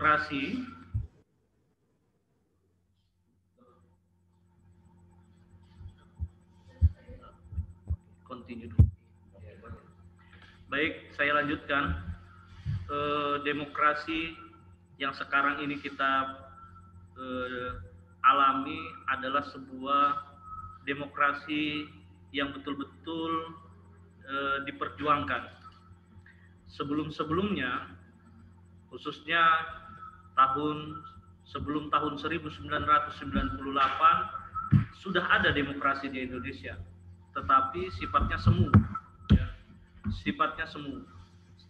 demokrasi continue. Baik, saya lanjutkan. Demokrasi yang sekarang ini kita alami adalah sebuah demokrasi yang betul-betul diperjuangkan. Sebelum-sebelumnya, khususnya sebelum tahun 1998 sudah ada demokrasi di Indonesia, tetapi sifatnya semu. Ya. Sifatnya semu.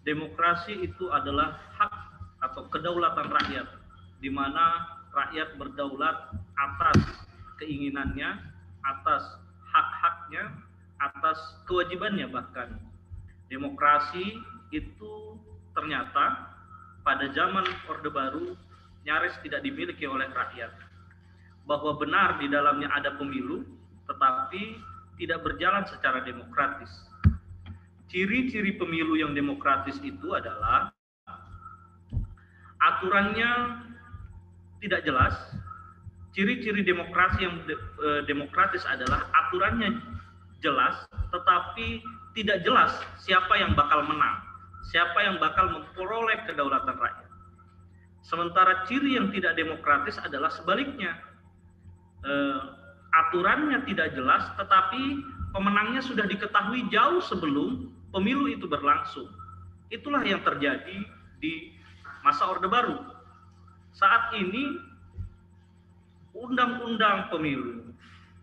Demokrasi itu adalah hak atau kedaulatan rakyat, di mana rakyat berdaulat atas keinginannya, atas hak-haknya, atas kewajibannya bahkan. Demokrasi itu ternyata pada zaman Orde Baru nyaris tidak dimiliki oleh rakyat. Bahwa benar di dalamnya ada pemilu, tetapi tidak berjalan secara demokratis. Ciri-ciri pemilu yang demokratis itu adalah aturannya tidak jelas. Ciri-ciri demokrasi yang demokratis adalah aturannya jelas, tetapi tidak jelas siapa yang bakal menang, siapa yang bakal memperoleh kedaulatan rakyat. Sementara ciri yang tidak demokratis adalah sebaliknya. Aturannya tidak jelas, tetapi pemenangnya sudah diketahui jauh sebelum pemilu itu berlangsung. Itulah yang terjadi di masa Orde Baru. Saat ini undang-undang pemilu,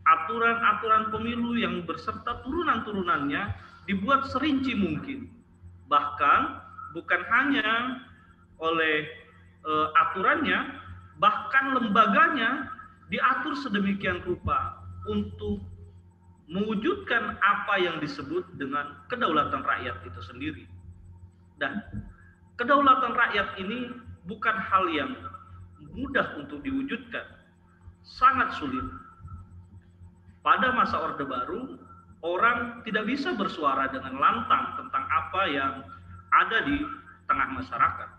aturan-aturan pemilu yang beserta turunan-turunannya dibuat serinci mungkin. Bahkan bukan hanya oleh aturannya, bahkan lembaganya diatur sedemikian rupa untuk mewujudkan apa yang disebut dengan kedaulatan rakyat itu sendiri. Dan kedaulatan rakyat ini bukan hal yang mudah untuk diwujudkan, sangat sulit. Pada masa Orde Baru, orang tidak bisa bersuara dengan lantang tentang apa yang ada di tengah masyarakat.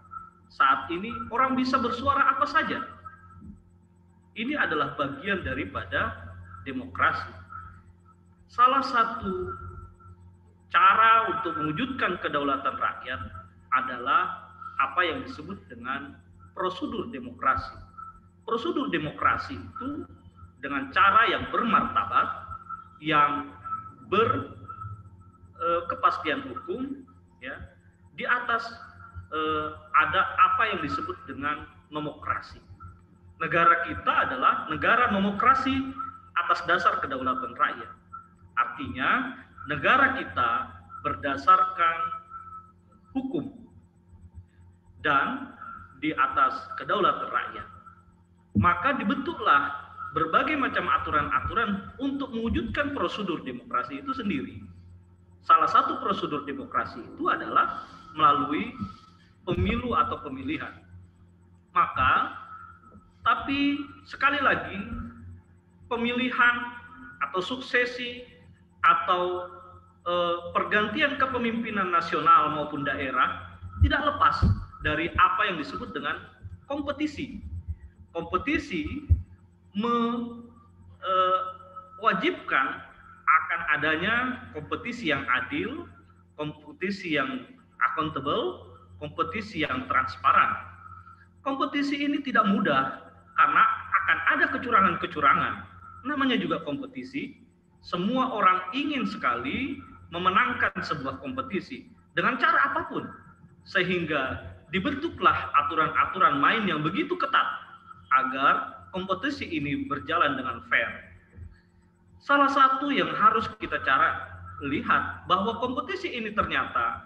Saat ini orang bisa bersuara apa saja. Ini adalah bagian daripada demokrasi. Salah satu cara untuk mewujudkan kedaulatan rakyat adalah apa yang disebut dengan prosedur demokrasi. Prosedur demokrasi itu dengan cara yang bermartabat, yang berkepastian hukum, ya, di atas ada apa yang disebut dengan nomokrasi. Negara kita adalah negara nomokrasi atas dasar kedaulatan rakyat. Artinya negara kita berdasarkan hukum dan di atas kedaulatan rakyat. Maka dibentuklah berbagai macam aturan-aturan untuk mewujudkan prosedur demokrasi itu sendiri. Salah satu prosedur demokrasi itu adalah melalui pemilu atau pemilihan. Maka, tapi sekali lagi, pemilihan atau suksesi atau pergantian kepemimpinan nasional maupun daerah tidak lepas dari apa yang disebut dengan kompetisi. Kompetisi mewajibkan akan adanya kompetisi yang adil, kompetisi yang accountable, kompetisi yang transparan. Kompetisi ini tidak mudah karena akan ada kecurangan-kecurangan. Namanya juga kompetisi. Semua orang ingin sekali memenangkan sebuah kompetisi dengan cara apapun, sehingga dibentuklah aturan-aturan main yang begitu ketat agar kompetisi ini berjalan dengan fair. Salah satu yang harus kita lihat bahwa kompetisi ini ternyata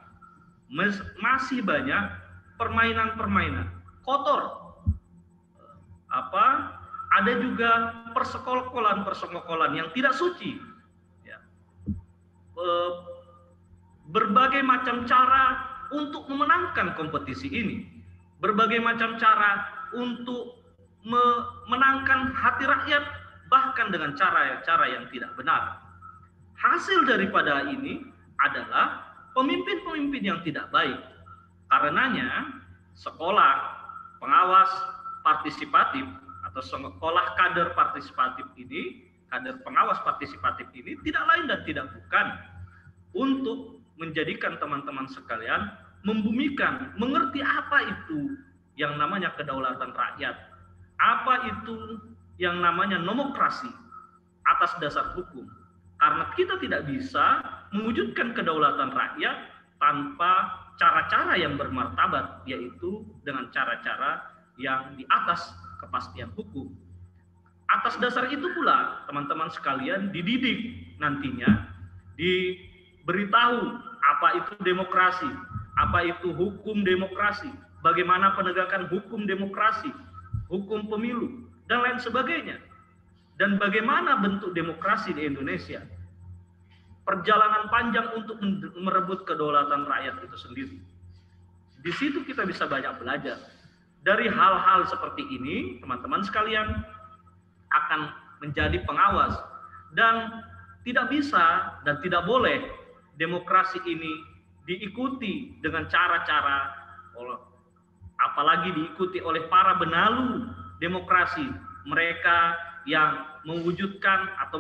masih banyak permainan-permainan kotor. Ada juga persekongkolan yang tidak suci. Ya. Berbagai macam cara untuk memenangkan kompetisi ini, berbagai macam cara untuk memenangkan hati rakyat, bahkan dengan cara yang tidak benar. Hasil daripada ini adalah pemimpin-pemimpin yang tidak baik. Karenanya sekolah, pengawas, partisipatif atau sekolah kader partisipatif ini, kader pengawas partisipatif ini tidak lain dan tidak bukan untuk menjadikan teman-teman sekalian membumikan, mengerti apa itu yang namanya kedaulatan rakyat, apa itu yang namanya demokrasi atas dasar hukum. Karena kita tidak bisa mewujudkan kedaulatan rakyat tanpa cara-cara yang bermartabat, yaitu dengan cara-cara yang di atas kepastian hukum. Atas dasar itu pula teman-teman sekalian dididik nantinya, diberitahu apa itu demokrasi, apa itu hukum demokrasi, bagaimana penegakan hukum demokrasi, hukum pemilu, dan lain sebagainya. Dan bagaimana bentuk demokrasi di Indonesia. Perjalanan panjang untuk merebut kedaulatan rakyat itu sendiri. Di situ kita bisa banyak belajar. Dari hal-hal seperti ini, teman-teman sekalian akan menjadi pengawas. Dan tidak bisa dan tidak boleh demokrasi ini diikuti dengan cara-cara, apalagi diikuti oleh para benalu demokrasi, mereka yang mewujudkan atau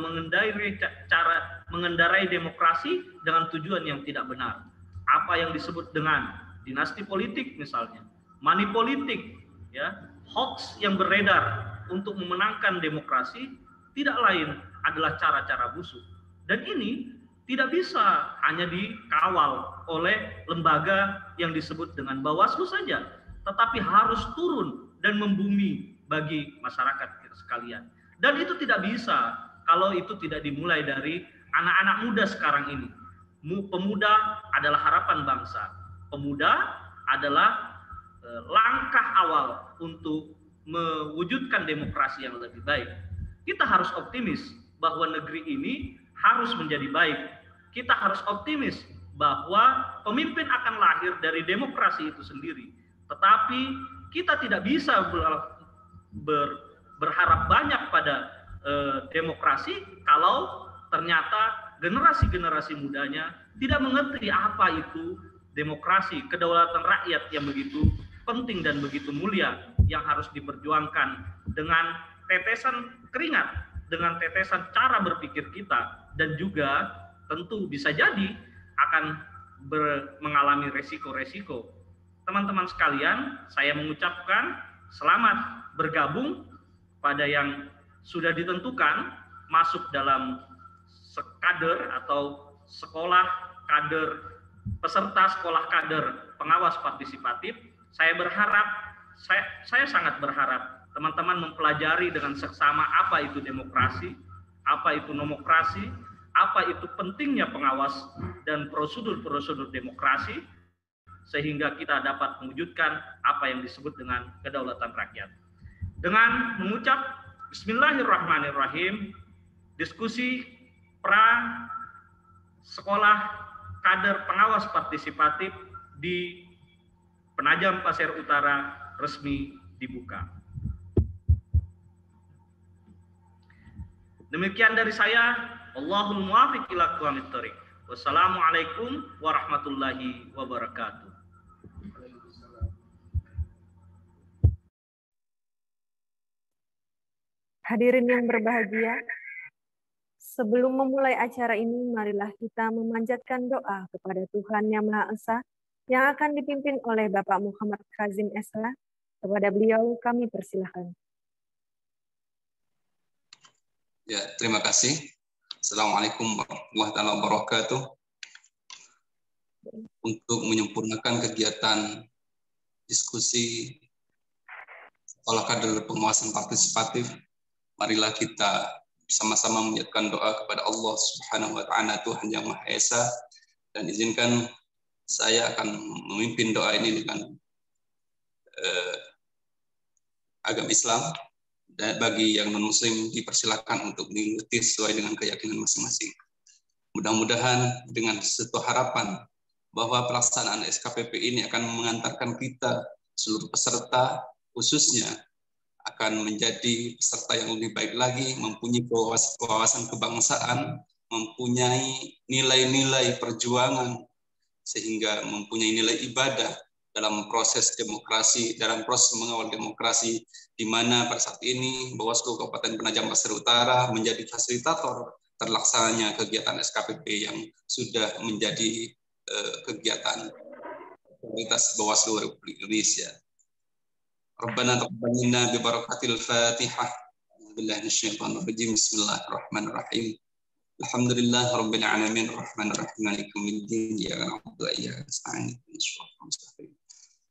mengendarai demokrasi dengan tujuan yang tidak benar. Apa yang disebut dengan dinasti politik misalnya, money politik, ya, hoax yang beredar untuk memenangkan demokrasi tidak lain adalah cara-cara busuk. Dan ini tidak bisa hanya dikawal oleh lembaga yang disebut dengan Bawaslu saja, tetapi harus turun dan membumi bagi masyarakat sekalian. Dan itu tidak bisa kalau itu tidak dimulai dari anak-anak muda sekarang ini. Pemuda adalah harapan bangsa. Pemuda adalah langkah awal untuk mewujudkan demokrasi yang lebih baik. Kita harus optimis bahwa negeri ini harus menjadi baik. Kita harus optimis bahwa pemimpin akan lahir dari demokrasi itu sendiri. Tetapi kita tidak bisa berharap banyak pada demokrasi kalau ternyata generasi-generasi mudanya tidak mengerti apa itu demokrasi, kedaulatan rakyat yang begitu penting dan begitu mulia yang harus diperjuangkan dengan tetesan keringat, dengan tetesan cara berpikir kita, dan juga tentu bisa jadi akan mengalami resiko-resiko. Teman-teman sekalian, saya mengucapkan selamat bergabung pada yang sudah ditentukan masuk dalam kader atau sekolah kader, peserta sekolah kader pengawas partisipatif. Saya berharap, saya sangat berharap teman-teman mempelajari dengan seksama apa itu demokrasi, apa itu nomokrasi, apa itu pentingnya pengawas dan prosedur-prosedur demokrasi, sehingga kita dapat mewujudkan apa yang disebut dengan kedaulatan rakyat. Dengan mengucap Bismillahirrahmanirrahim, diskusi pra sekolah kader pengawas partisipatif di Penajam Pasir Utara resmi dibuka. Demikian dari saya. Allahul muwaffiq ila aqwamit thoriq. Wassalamualaikum warahmatullahi wabarakatuh. Hadirin yang berbahagia, sebelum memulai acara ini, marilah kita memanjatkan doa kepada Tuhan Yang Maha Esa yang akan dipimpin oleh Bapak Muhammad Kazim SH. Kepada beliau kami persilahkan. Ya, terima kasih. Assalamualaikum warahmatullahi wabarakatuh. Untuk menyempurnakan kegiatan diskusi sekolah kader pengawasan partisipatif, marilah kita bersama-sama menyiapkan doa kepada Allah Subhanahu wa Ta'ala, Tuhan Yang Maha Esa, dan izinkan saya akan memimpin doa ini dengan agama Islam. Dan bagi yang non-muslim dipersilakan untuk mengikuti sesuai dengan keyakinan masing-masing. Mudah-mudahan dengan sebuah harapan bahwa pelaksanaan SKPP ini akan mengantarkan kita seluruh peserta khususnya akan menjadi peserta yang lebih baik lagi, mempunyai wawasan kebangsaan, mempunyai nilai-nilai perjuangan, sehingga mempunyai nilai ibadah dalam proses demokrasi, dalam proses mengawal demokrasi, di mana pada saat ini Bawaslu Kabupaten Penajam Pasir Utara menjadi fasilitator terlaksananya kegiatan SKPP yang sudah menjadi kegiatan prioritas Bawaslu Republik Indonesia. Rabbana taqabbal minna bi barakatil Fatihah. Billahi minasyaitonir rajim. Bismillahirrahmanirrahim. Alhamdulillah rabbil alamin arrahmanir rahim maliki yaumiddin iyyaka na'budu wa iyyaka nasta'in ihdinas siratal mustaqim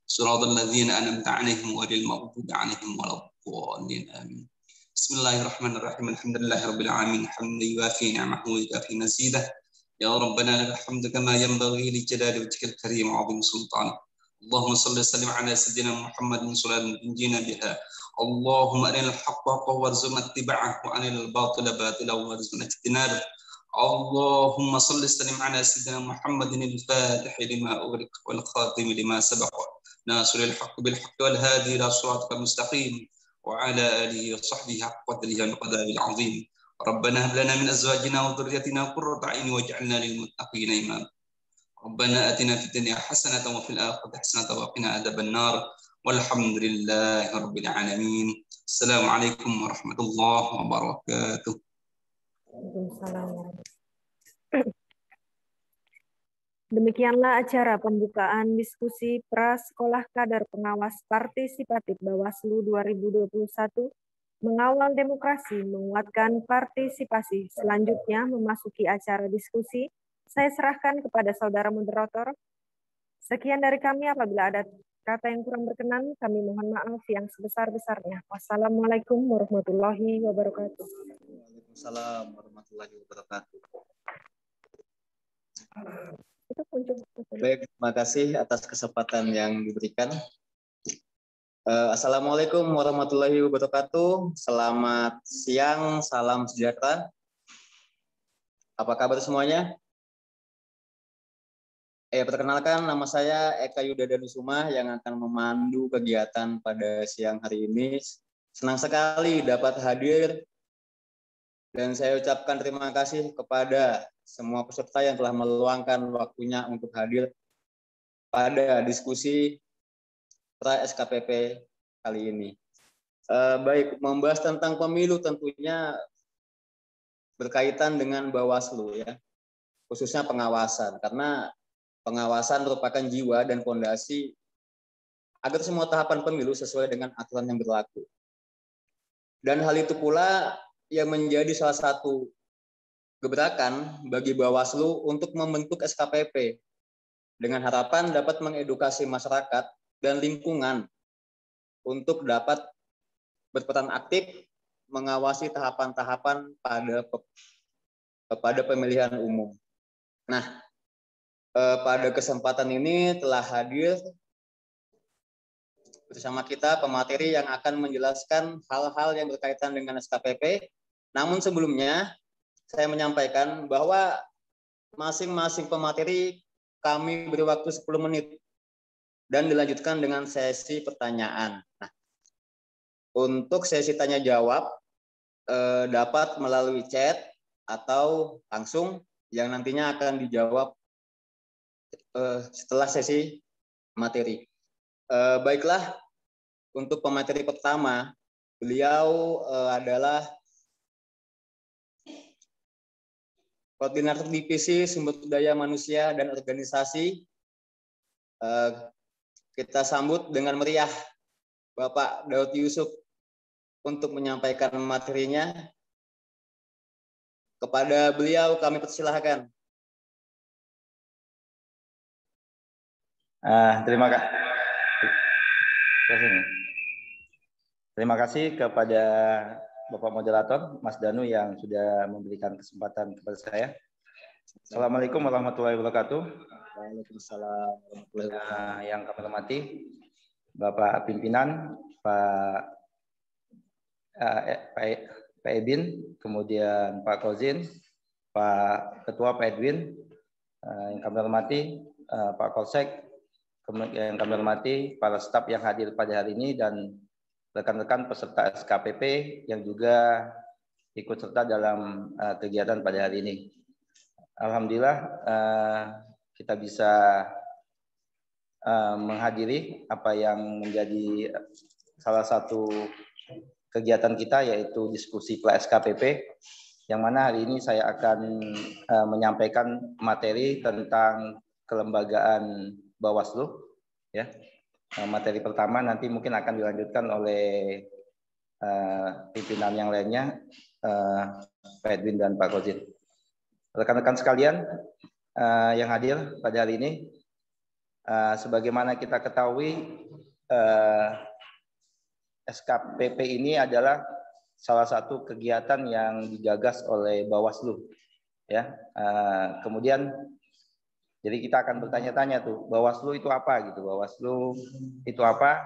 siratal ladzina an'amta 'alaihim ghairil maghdubi 'alaihim waladdallin amin. Bismillahirrahmanirrahim. Alhamdulillahi rabbil alamin hamdan yuwafi ni'amahu wa yukafi mazidah. Ya Rabbana lakal hamdu kama yanbaghi li jalali wajhikal karim wa 'azimi sultanik. Allahumma shalli wa sallim 'ala sayyidina Muhammadin salatan tunjina biha. Allahumma arinal haqqa haqqan warzuqna ittiba'ahu wa arinal batila batilan warzuqna ijtinabah. Allahumma salli wa sallim 'ala sayyidina Muhammadin al-Fatih lima ughliq wal khatim lima sabaq. Nasiril haqqi bil haqqi wal hadi ila siratal mustaqim. وعلى آله وصحبه حق قدره ومقداره العظيم. ربنا هب لنا من أزواجنا وذريتنا قرة أعين واجعلنا للمتقين إماما. ربنا آتنا في الدنيا حسنة وفي الآخرة حسنة وقنا عذاب النار والحمد لله رب العالمين. السلام عليكم ورحمة الله وبركاته. Demikianlah acara pembukaan diskusi Prasekolah Kadar Pengawas Partisipatif Bawaslu 2021 mengawal demokrasi, menguatkan partisipasi. Selanjutnya memasuki acara diskusi, saya serahkan kepada saudara moderator. Sekian dari kami, apabila ada kata yang kurang berkenan, kami mohon maaf yang sebesar-besarnya. Wassalamualaikum warahmatullahi wabarakatuh. Waalaikumsalam warahmatullahi wabarakatuh. Baik, terima kasih atas kesempatan yang diberikan. Assalamualaikum warahmatullahi wabarakatuh. Selamat siang, salam sejahtera. Apa kabar semuanya? Perkenalkan, nama saya Eka Yuda Danusuma yang akan memandu kegiatan pada siang hari ini. Senang sekali dapat hadir dan saya ucapkan terima kasih kepada semua peserta yang telah meluangkan waktunya untuk hadir pada diskusi pra-SKPP kali ini. Baik, membahas tentang pemilu tentunya berkaitan dengan Bawaslu ya, khususnya pengawasan, karena pengawasan merupakan jiwa dan fondasi agar semua tahapan pemilu sesuai dengan aturan yang berlaku. Dan hal itu pula yang menjadi salah satu gebrakan bagi Bawaslu untuk membentuk SKPP dengan harapan dapat mengedukasi masyarakat dan lingkungan untuk dapat berperan aktif mengawasi tahapan-tahapan pada pemilihan umum. Nah, pada kesempatan ini telah hadir bersama kita pemateri yang akan menjelaskan hal-hal yang berkaitan dengan SKPP. Namun sebelumnya, saya menyampaikan bahwa masing-masing pemateri kami beri waktu 10 menit dan dilanjutkan dengan sesi pertanyaan. Nah, untuk sesi tanya jawab dapat melalui chat atau langsung yang nantinya akan dijawab setelah sesi materi. Baiklah, untuk pemateri pertama, beliau adalah Koordinator Divisi Sumber Daya Manusia dan Organisasi. Kita sambut dengan meriah Bapak Daud Yusuf untuk menyampaikan materinya. Kepada beliau kami persilahkan. Terima kasih kepada Bapak Moderator, Mas Danu yang sudah memberikan kesempatan kepada saya. Assalamualaikum warahmatullahi wabarakatuh. Waalaikumsalam warahmatullahi wabarakatuh. Yang kami hormati Bapak Pimpinan, Pak Edwin, kemudian Pak Kozin, Pak Ketua Pak Edwin, yang kami hormati Pak Kolsek, yang kami hormati para staf yang hadir pada hari ini dan rekan-rekan peserta SKPP yang juga ikut serta dalam kegiatan pada hari ini. Alhamdulillah kita bisa menghadiri apa yang menjadi salah satu kegiatan kita, yaitu diskusi PLA-SKPP, yang mana hari ini saya akan menyampaikan materi tentang kelembagaan Bawaslu. Ya, materi pertama nanti mungkin akan dilanjutkan oleh pimpinan yang lainnya, Pak Edwin dan Pak Kozin. Rekan-rekan sekalian yang hadir pada hari ini, sebagaimana kita ketahui, SKPP ini adalah salah satu kegiatan yang digagas oleh Bawaslu. Ya, kemudian jadi kita akan bertanya-tanya tuh, Bawaslu itu apa gitu? Bawaslu itu apa?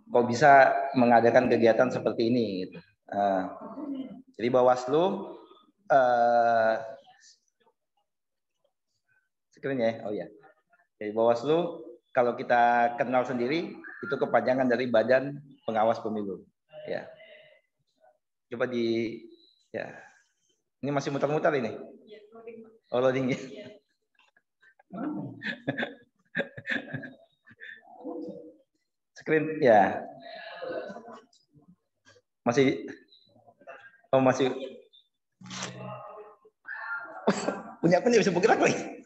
Kok bisa mengadakan kegiatan seperti ini? Gitu. Jadi Bawaslu, screen ya, oh ya. Jadi Bawaslu kalau kita kenal sendiri itu kepanjangan dari Badan Pengawas Pemilu. Ya. Coba ya. Ini masih muter-muter ini. Oh, loading ya. Screen ya. Masih punya aku nih bisa bergerak lagi.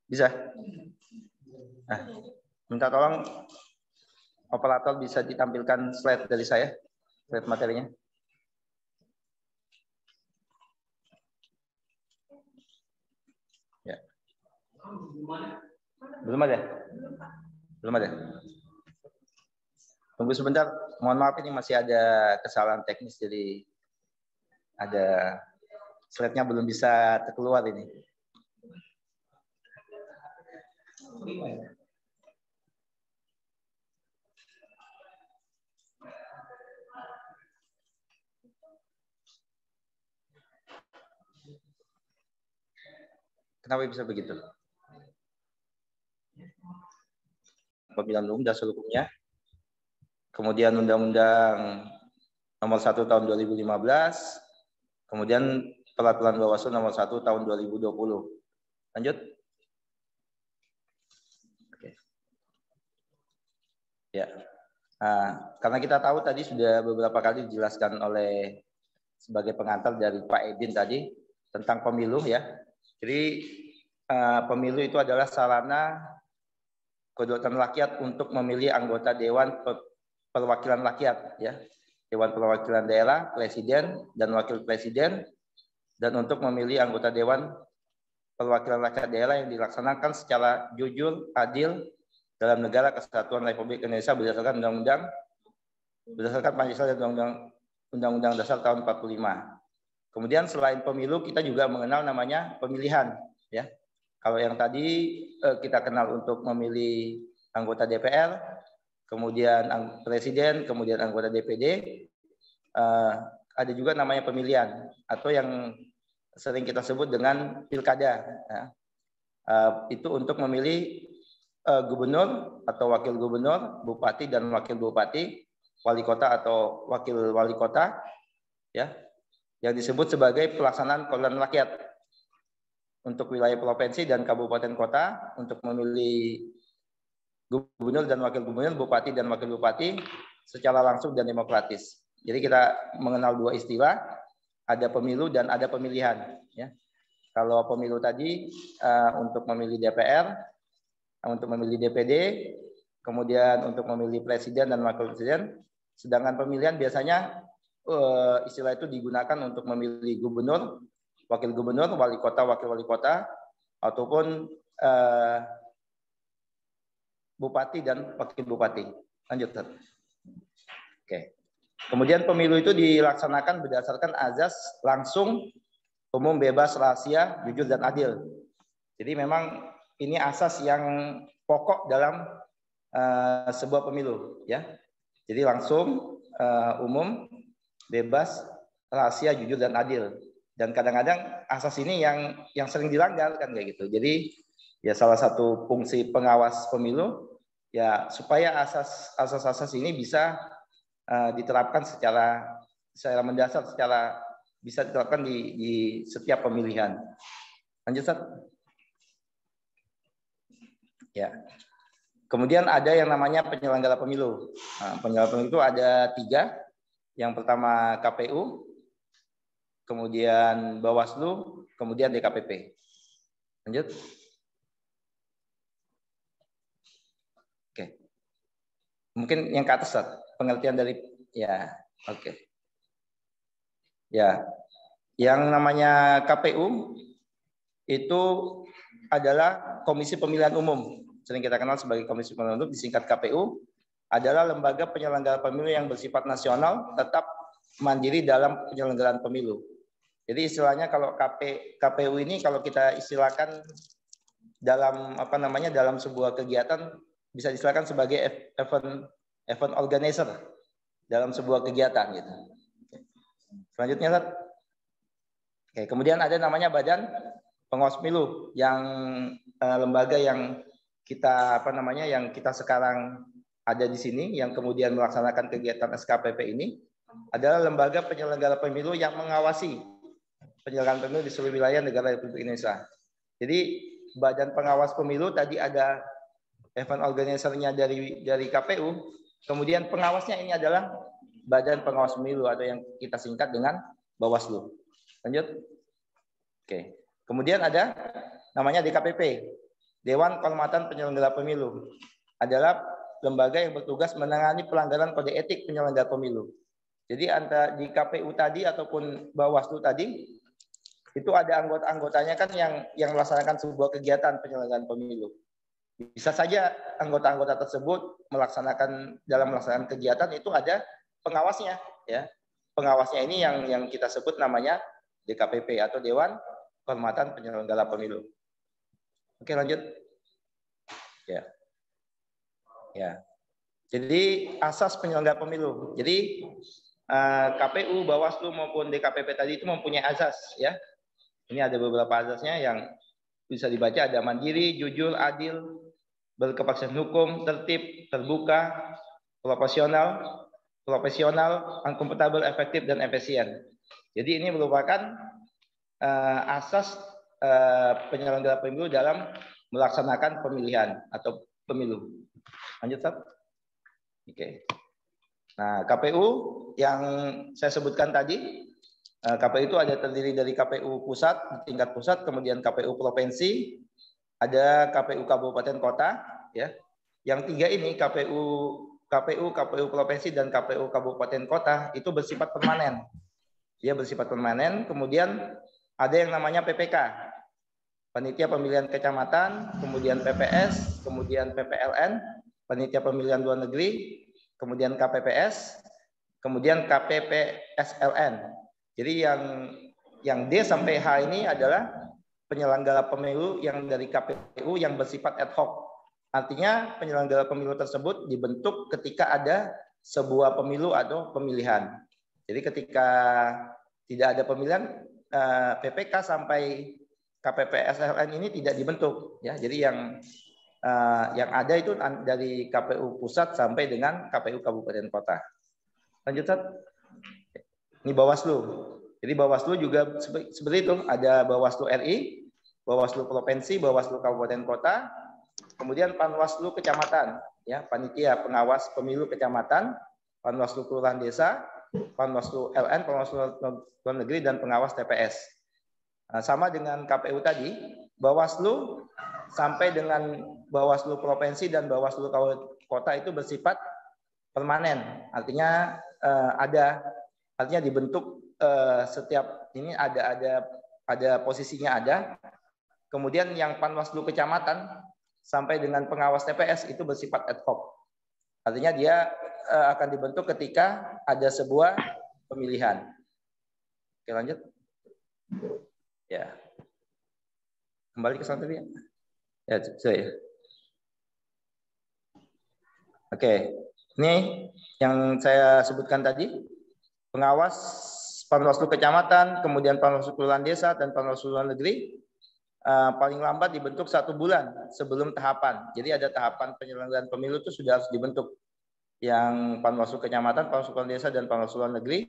Bisa? Nah, minta tolong operator bisa ditampilkan slide dari saya, slide materinya. Ya. Belum ada? Belum ada? Tunggu sebentar, mohon maaf ini masih ada kesalahan teknis, jadi ada slide-nya belum bisa terkeluar ini. Kenapa bisa begitu? Pemilihan umum dasar hukumnya, kemudian Undang-Undang Nomor 1 Tahun 2015, kemudian Peraturan Bawaslu Nomor 1 Tahun 2020. Lanjut. Oke. Ya. Karena kita tahu tadi sudah beberapa kali dijelaskan oleh sebagai pengantar dari Pak Edin tadi tentang pemilu ya. Jadi pemilu itu adalah sarana kedaulatan rakyat untuk memilih anggota Dewan Perwakilan Rakyat, ya, Dewan Perwakilan Daerah, Presiden dan Wakil Presiden, dan untuk memilih anggota Dewan Perwakilan Rakyat Daerah yang dilaksanakan secara jujur, adil dalam negara kesatuan Republik Indonesia berdasarkan Pancasila dan Undang-Undang Dasar tahun 45. Kemudian selain pemilu kita juga mengenal namanya pemilihan, ya. Kalau yang tadi kita kenal untuk memilih anggota DPR, kemudian presiden, kemudian anggota DPD, ada juga namanya pemilihan atau yang sering kita sebut dengan pilkada. Ya. Itu untuk memilih gubernur atau wakil gubernur, bupati dan wakil bupati, wali kota atau wakil wali kota, ya, yang disebut sebagai pelaksanaan kedaulatan rakyat untuk wilayah provinsi dan kabupaten kota, untuk memilih gubernur dan wakil gubernur, bupati dan wakil bupati secara langsung dan demokratis. Jadi kita mengenal dua istilah, ada pemilu dan ada pemilihan. Ya. Kalau pemilu tadi untuk memilih DPR, untuk memilih DPD, kemudian untuk memilih presiden dan wakil presiden, sedangkan pemilihan biasanya istilah itu digunakan untuk memilih gubernur, wakil gubernur, wali kota, wakil wali kota, ataupun bupati dan wakil bupati. Lanjut. Oke. Kemudian pemilu itu dilaksanakan berdasarkan azas langsung, umum, bebas, rahasia, jujur dan adil. Jadi memang ini asas yang pokok dalam sebuah pemilu, ya. Jadi langsung, umum, bebas, rahasia, jujur dan adil. Dan kadang-kadang asas ini yang sering dilanggar kan kayak gitu. Jadi ya salah satu fungsi pengawas pemilu ya supaya asas-asas ini bisa diterapkan secara secara mendasar secara bisa diterapkan di setiap pemilihan. Lanjut, Ustaz. Ya. Kemudian ada yang namanya penyelenggara pemilu. Nah, penyelenggara pemilu itu ada 3. Yang pertama KPU, kemudian Bawaslu, kemudian DKPP. Lanjut. Oke. Mungkin yang ke atas, Ustaz. Pengertian dari ya, oke. Ya. Yang namanya KPU itu adalah Komisi Pemilihan Umum. Sering kita kenal sebagai Komisi Pemilihan Umum, disingkat KPU, adalah lembaga penyelenggara pemilu yang bersifat nasional, tetap mandiri dalam penyelenggaraan pemilu. Jadi istilahnya kalau KPU ini kalau kita istilahkan dalam dalam sebuah kegiatan bisa distilahkan sebagai event organizer dalam sebuah kegiatan gitu. Selanjutnya, Ustaz. Oke, kemudian ada namanya Badan Pengawas Pemilu yang lembaga yang kita yang kita sekarang ada di sini yang kemudian melaksanakan kegiatan SKPP ini adalah lembaga penyelenggara pemilu yang mengawasi penyelenggaraan pemilu di seluruh wilayah negara Republik Indonesia. Jadi Badan Pengawas Pemilu tadi ada event organizer-nya dari KPU, kemudian pengawasnya ini adalah Badan Pengawas Pemilu atau yang kita singkat dengan Bawaslu. Lanjut. Oke. Kemudian ada namanya DKPP, Dewan Kehormatan Penyelenggara Pemilu. Adalah lembaga yang bertugas menangani pelanggaran kode etik penyelenggara pemilu. Jadi antara di KPU tadi ataupun Bawaslu tadi itu ada anggota-anggotanya kan yang melaksanakan sebuah kegiatan penyelenggaraan pemilu. Bisa saja anggota-anggota tersebut dalam melaksanakan kegiatan itu ada pengawasnya, ya. Pengawasnya ini yang kita sebut namanya DKPP atau Dewan Kehormatan Penyelenggara Pemilu. Oke, lanjut. Ya. Ya. Jadi asas penyelenggara pemilu. Jadi KPU, Bawaslu maupun DKPP tadi itu mempunyai asas, ya. Ini ada beberapa asasnya yang bisa dibaca, ada mandiri, jujur, adil, berkepastian hukum, tertib, terbuka, profesional, akuntabel, efektif, dan efisien. Jadi ini merupakan asas penyelenggara pemilu dalam melaksanakan pemilihan atau pemilu. Lanjut, Ustaz. Oke. Nah, KPU yang saya sebutkan tadi, KPU itu ada terdiri dari KPU pusat, tingkat pusat, kemudian KPU provinsi, ada KPU kabupaten kota, ya. Yang 3 ini KPU provinsi dan KPU kabupaten kota itu bersifat permanen. Dia bersifat permanen. Kemudian ada yang namanya PPK, Panitia Pemilihan Kecamatan, kemudian PPS, kemudian PPLN, Panitia Pemilihan Luar Negeri, kemudian KPPS, kemudian KPPSLN. Jadi yang D sampai H ini adalah penyelenggara pemilu yang dari KPU yang bersifat ad hoc. Artinya penyelenggara pemilu tersebut dibentuk ketika ada sebuah pemilu atau pemilihan. Jadi ketika tidak ada pemilihan, PPK sampai KPPSLN ini tidak dibentuk, ya. Jadi yang ada itu dari KPU pusat sampai dengan KPU kabupaten kota. Lanjut, Ustaz. Ini Bawaslu. Jadi Bawaslu juga seperti itu, ada Bawaslu RI, Bawaslu provinsi, Bawaslu kabupaten kota, kemudian Panwaslu kecamatan, ya, panitia pengawas pemilu kecamatan, Panwaslu kelurahan desa, Panwaslu LN, Panwaslu luar negeri, dan pengawas TPS. Nah, sama dengan KPU tadi, Bawaslu sampai dengan Bawaslu provinsi dan Bawaslu kota itu bersifat permanen. Artinya artinya dibentuk setiap ini ada posisinya ada. Kemudian yang Panwaslu kecamatan sampai dengan pengawas TPS itu bersifat ad hoc. Artinya dia akan dibentuk ketika ada sebuah pemilihan. Oke, lanjut. Ya. Kembali ke sana tadi ya. Ya, saya. Oke. Ini yang saya sebutkan tadi. Pengawas Panwaslu kecamatan, kemudian Panwaslu kelurahan desa, dan Panwaslu luar negeri paling lambat dibentuk 1 bulan sebelum tahapan. Jadi ada tahapan penyelenggaraan pemilu itu sudah harus dibentuk. Yang Panwaslu kecamatan, Panwaslu kelurahan desa, dan Panwaslu luar negeri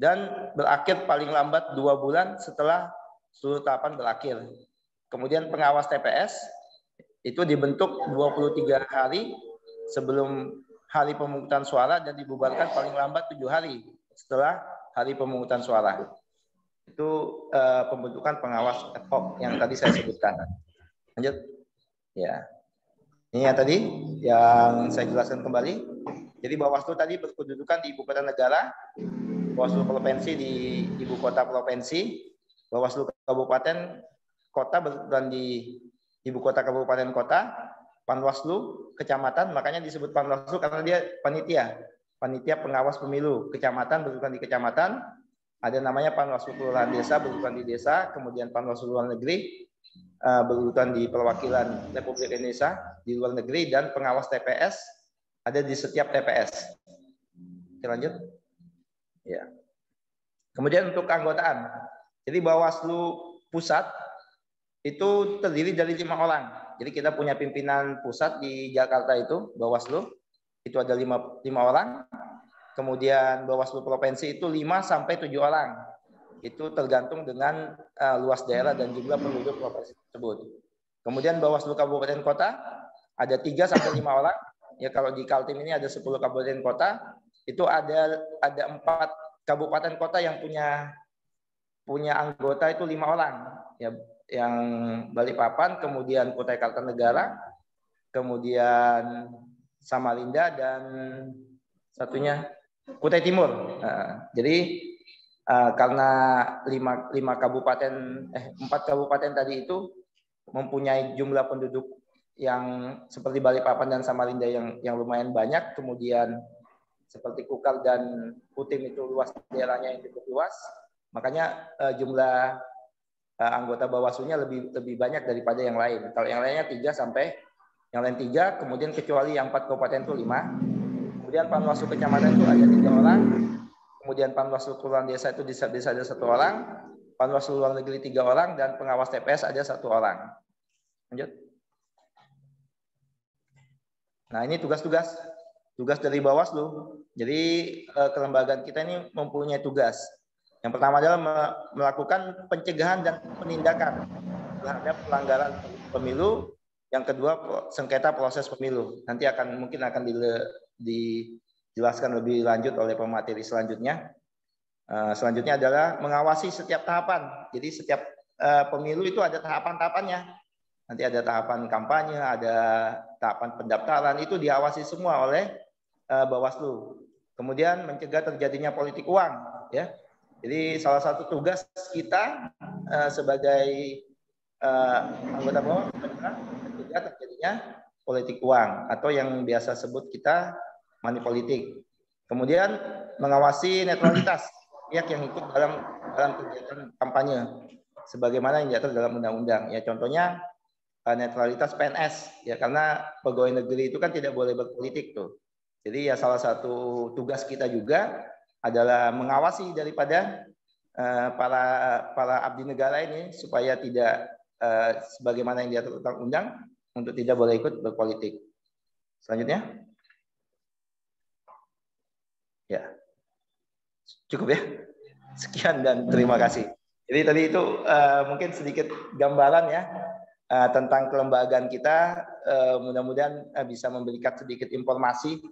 dan berakhir paling lambat 2 bulan setelah seluruh tahapan berakhir. Kemudian pengawas TPS itu dibentuk 23 hari sebelum hari pemungutan suara dan dibubarkan paling lambat 7 hari setelah hari pemungutan suara. Itu pembentukan pengawas ad hoc yang tadi saya sebutkan. Lanjut. Ya. Ini yang tadi yang saya jelaskan kembali. Jadi Bawaslu tadi berkedudukan di ibu kota negara, Bawaslu provinsi di ibu kota provinsi, Bawaslu kabupaten kota berkedudukan di ibu kota kabupaten kota, Panwaslu kecamatan, makanya disebut Panwaslu karena dia panitia pengawas pemilu kecamatan berkedudukan di kecamatan. Ada namanya Panwaslu kelurahan desa berkedudukan di desa, kemudian Panwaslu luar negeri berkedudukan di perwakilan Republik Indonesia di luar negeri, dan pengawas TPS ada di setiap TPS. Kita lanjut. Ya. Kemudian untuk keanggotaan. Jadi Bawaslu pusat itu terdiri dari 5 orang. Jadi kita punya pimpinan pusat di Jakarta itu, Bawaslu, itu ada 5 orang. Kemudian Bawaslu provinsi itu 5 sampai 7 orang. Itu tergantung dengan luas daerah dan jumlah penduduk provinsi tersebut. Kemudian Bawaslu kabupaten kota ada 3 sampai 5 orang. Ya, kalau di Kaltim ini ada 10 kabupaten kota, itu ada 4 kabupaten kota yang punya anggota itu 5 orang. Ya, yang Balikpapan, kemudian Kutai Kartanegara, kemudian Samarinda, dan satunya Kutai Timur. Jadi karena 4 kabupaten tadi itu mempunyai jumlah penduduk yang seperti Balikpapan dan Samarinda yang lumayan banyak, kemudian seperti Kukar dan Kutim itu luas daerahnya yang cukup luas, makanya jumlah anggota Bawaslu-nya lebih banyak daripada yang lain. Kalau yang lainnya 3 sampai yang lain 3, kemudian kecuali yang 4 kabupaten itu 5. Kemudian Panwaslu kecamatan itu ada 3 orang. Kemudian Panwaslu kelurahan desa itu di setiap desa ada 1 orang, Panwaslu luar negeri 3 orang, dan pengawas TPS ada 1 orang. Lanjut. Nah, ini tugas dari Bawaslu. Jadi kelembagaan kita ini mempunyai tugas. Yang pertama adalah melakukan pencegahan dan penindakan terhadap pelanggaran pemilu. Yang kedua, sengketa proses pemilu. Nanti mungkin akan dijelaskan lebih lanjut oleh pemateri selanjutnya. Selanjutnya adalah mengawasi setiap tahapan. Jadi setiap pemilu itu ada tahapan-tahapannya. Nanti ada tahapan kampanye, ada tahapan pendaftaran, itu diawasi semua oleh Bawaslu. Kemudian mencegah terjadinya politik uang, ya. Jadi salah satu tugas kita sebagai anggota Bawaslu adalah mencegah terjadinya politik uang atau yang biasa sebut kita money politik. Kemudian mengawasi netralitas pihak yang ikut dalam kegiatan kampanye sebagaimana yang diatur dalam undang-undang. Ya, contohnya netralitas PNS, ya, karena pegawai negeri itu kan tidak boleh berpolitik tuh. Jadi ya salah satu tugas kita juga adalah mengawasi daripada para abdi negara ini supaya tidak sebagaimana yang diatur undang-undang untuk tidak boleh ikut berpolitik. Selanjutnya, ya cukup ya. Sekian dan terima kasih. Jadi tadi itu mungkin sedikit gambaran ya tentang kelembagaan kita, mudah-mudahan bisa memberikan sedikit informasi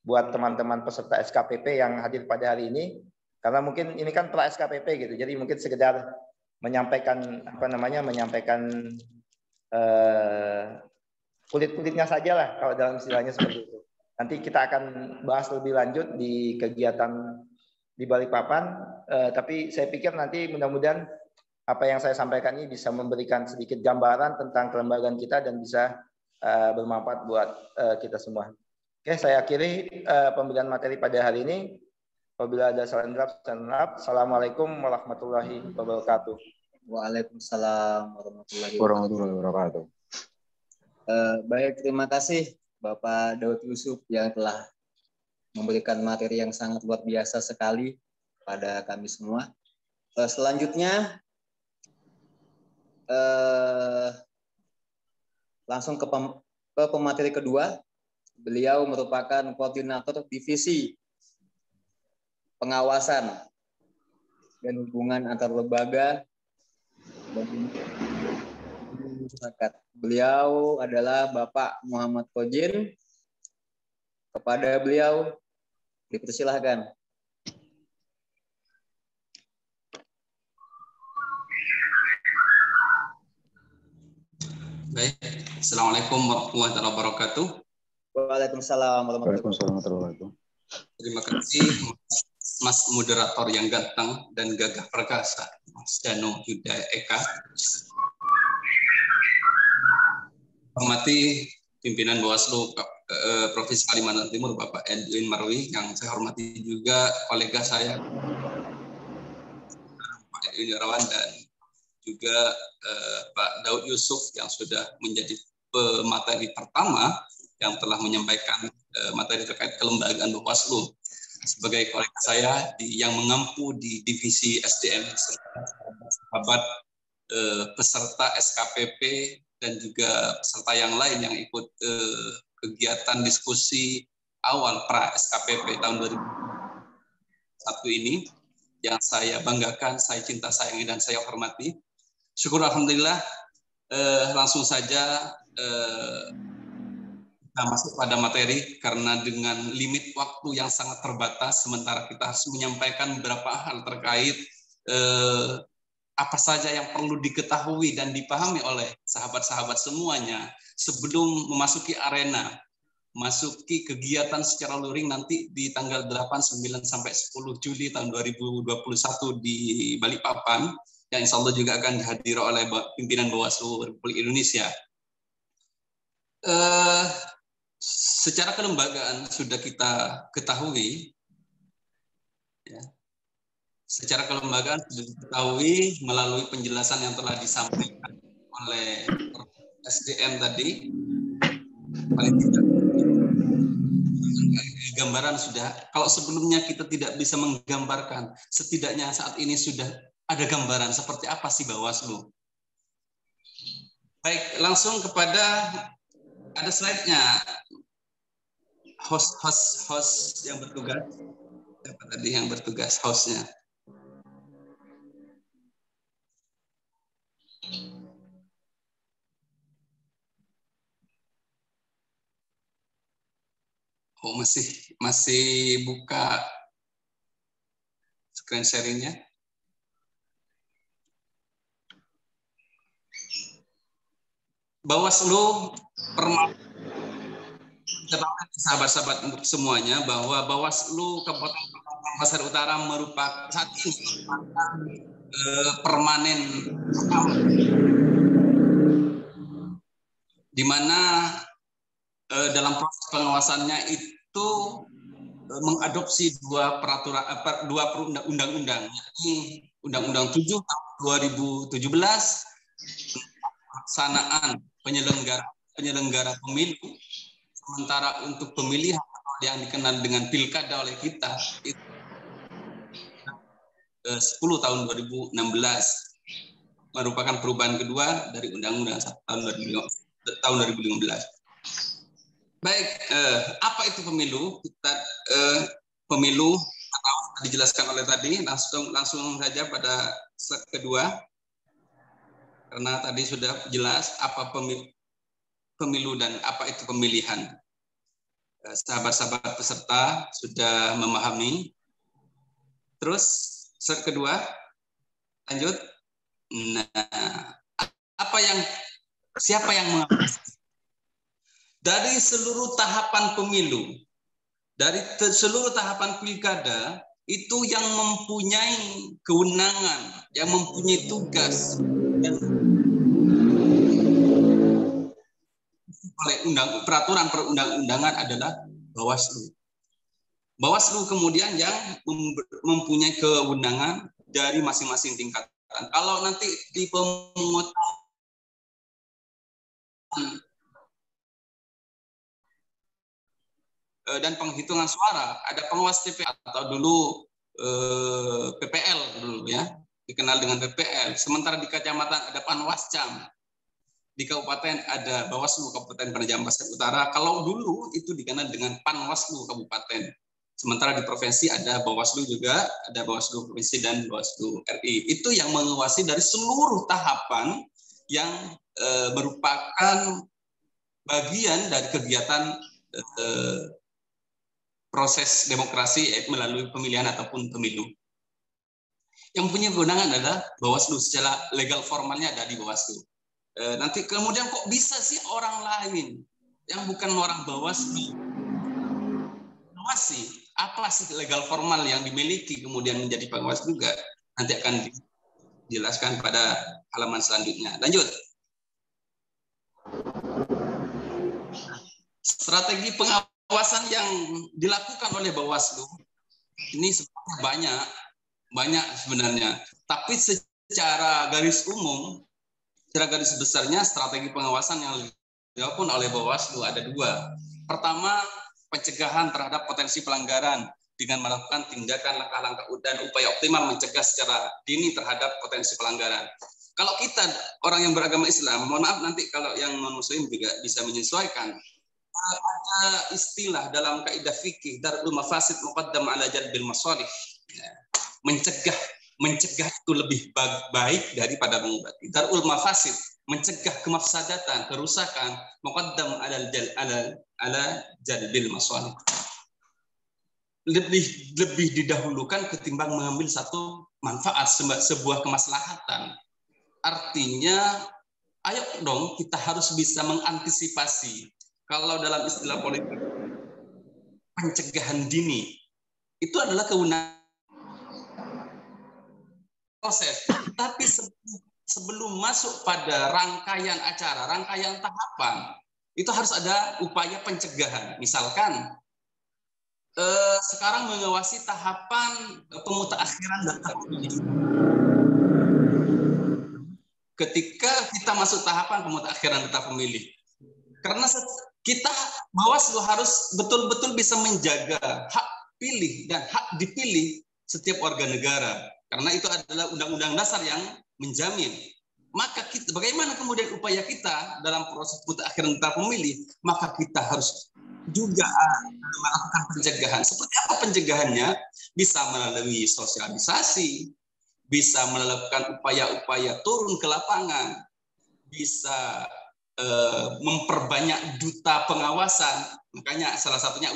buat teman-teman peserta SKPP yang hadir pada hari ini, karena mungkin ini kan pra SKPP gitu, jadi mungkin sekedar menyampaikan kulit-kulitnya saja lah kalau dalam istilahnya seperti itu. Nanti kita akan bahas lebih lanjut di kegiatan di Balikpapan, tapi saya pikir nanti mudah-mudahan apa yang saya sampaikan ini bisa memberikan sedikit gambaran tentang kelembagaan kita dan bisa bermanfaat buat kita semua. Oke, saya akhiri pemberian materi pada hari ini. Apabila ada salah jawab, Assalamualaikum warahmatullahi wabarakatuh. Waalaikumsalam warahmatullahi wabarakatuh. Baik, terima kasih Bapak Daud Yusuf yang telah memberikan materi yang sangat luar biasa sekali pada kami semua. Selanjutnya langsung ke pemateri kedua. Beliau merupakan koordinator divisi pengawasan dan hubungan antar lembaga dan masyarakat. Beliau adalah Bapak Muhammad Kozin. Kepada beliau dipersilahkan. Baik, Assalamualaikum warahmatullahi wabarakatuh. Waalaikumsalam warahmatullahi wabarakatuh. Terima kasih Mas moderator yang ganteng dan gagah perkasa, Mas Dano Yuda Eka. Hormati pimpinan Bawaslu Provinsi Kalimantan Timur, Bapak Edwin Marwi, yang saya hormati juga kolega saya, Pak Edwin Irawan, dan juga Pak Daud Yusuf yang sudah menjadi pemateri pertama yang telah menyampaikan materi terkait kelembagaan Bawaslu sebagai kolega saya yang mengampu di divisi SDM, sahabat peserta SKPP dan juga peserta yang lain yang ikut kegiatan diskusi awal pra SKPP tahun 2001 ini, yang saya banggakan, saya cinta, sayangi, dan saya hormati. Syukur alhamdulillah, langsung saja kita masuk pada materi, karena dengan limit waktu yang sangat terbatas, sementara kita harus menyampaikan beberapa hal terkait apa saja yang perlu diketahui dan dipahami oleh sahabat-sahabat semuanya sebelum memasuki arena, masuki kegiatan secara luring nanti di tanggal 8, 9, sampai 10 Juli tahun 2021 di Balikpapan, yang insya Allah juga akan dihadiri oleh pimpinan Bawaslu Republik Indonesia. Secara kelembagaan sudah kita ketahui, ya. Secara kelembagaan sudah diketahui melalui penjelasan yang telah disampaikan oleh SDM tadi. Paling tidak gambaran sudah, kalau sebelumnya kita tidak bisa menggambarkan, setidaknya saat ini sudah ada gambaran seperti apa sih Bawaslu. Baik, langsung kepada, ada slide-nya. Host yang bertugas. Siapa tadi yang bertugas hostnya? Oh, masih buka screen sharing-nya. Bawaslu sahabat-sahabat untuk semuanya, bahwa Bawaslu Kabupaten Pasar Utara merupakan satu permanen di mana dalam proses pengawasannya itu mengadopsi dua undang-undang, yakni Undang-Undang 7 tahun 2017 pelaksanaan penyelenggara pemilu, sementara untuk pemilihan yang dikenal dengan pilkada oleh kita itu 10 tahun 2016 merupakan perubahan kedua dari Undang-Undang 1 tahun 2015. Baik, apa itu pemilu? Pemilu dijelaskan oleh tadi, langsung saja pada slide kedua, karena tadi sudah jelas apa pemilu dan apa itu pemilihan. Sahabat-sahabat peserta sudah memahami. Terus slide kedua, lanjut. Nah, siapa yang mengawasi? Dari seluruh tahapan pemilu, dari seluruh tahapan pilkada, itu yang mempunyai kewenangan, yang mempunyai tugas dan oleh peraturan perundang-undangan adalah Bawaslu. Bawaslu kemudian yang mempunyai kewenangan dari masing-masing tingkatan. Kalau nanti di pemungutan dan penghitungan suara, ada pengawas TPS atau dulu PPL dulu ya, dikenal dengan PPL. Sementara di kecamatan ada Panwascam, di kabupaten ada Bawaslu Kabupaten Penajam Pasir Utara. Kalau dulu itu dikenal dengan Panwaslu Kabupaten. Sementara di provinsi ada Bawaslu juga, ada Bawaslu Provinsi dan Bawaslu RI. Itu yang mengawasi dari seluruh tahapan yang merupakan bagian dari kegiatan proses demokrasi melalui pemilihan ataupun pemilu. Yang punya kewenangan adalah Bawaslu, secara legal formalnya ada di Bawaslu. Nanti kemudian kok bisa sih orang lain yang bukan orang Bawaslu mengawasi? Apa sih legal formal yang dimiliki kemudian menjadi pengawas juga? Nanti akan dijelaskan pada halaman selanjutnya. Lanjut. Strategi pengawasan yang dilakukan oleh Bawaslu ini sebenarnya banyak sebenarnya. Tapi secara garis umum, secara garis besarnya strategi pengawasan yang dilakukan oleh Bawaslu ada dua. Pertama, pencegahan terhadap potensi pelanggaran dengan melakukan tindakan langkah-langkah dan upaya optimal mencegah secara dini terhadap potensi pelanggaran. Kalau kita orang yang beragama Islam, mohon maaf nanti kalau yang non-muslim juga bisa menyesuaikan. Ada istilah dalam kaidah fikih darul mafasid muqaddam ala jalbil masalih. Mencegah itu lebih baik daripada mengobati. Darul mafasid, mencegah kemafsadatan, kerusakan, muqaddam ala jalbil masalih. Lebih didahulukan ketimbang mengambil satu manfaat, sebuah kemaslahatan. Artinya, ayo dong kita harus bisa mengantisipasi. Kalau dalam istilah politik, pencegahan dini itu adalah kewenangan proses. Tapi sebelum masuk pada rangkaian acara, rangkaian tahapan, itu harus ada upaya pencegahan. Misalkan sekarang mengawasi tahapan pemutakhiran daftar pemilih. Ketika kita masuk tahapan pemutakhiran daftar pemilih, karena kita Bawaslu harus betul-betul bisa menjaga hak pilih dan hak dipilih setiap warga negara, karena itu adalah undang-undang dasar yang menjamin. Maka kita, bagaimana kemudian upaya kita dalam proses pemutakhiran daftar pemilih? Maka kita harus juga melakukan pencegahan. Seperti apa pencegahannya? Bisa melalui sosialisasi, bisa melakukan upaya-upaya turun ke lapangan, bisa memperbanyak duta pengawasan. Makanya salah satunya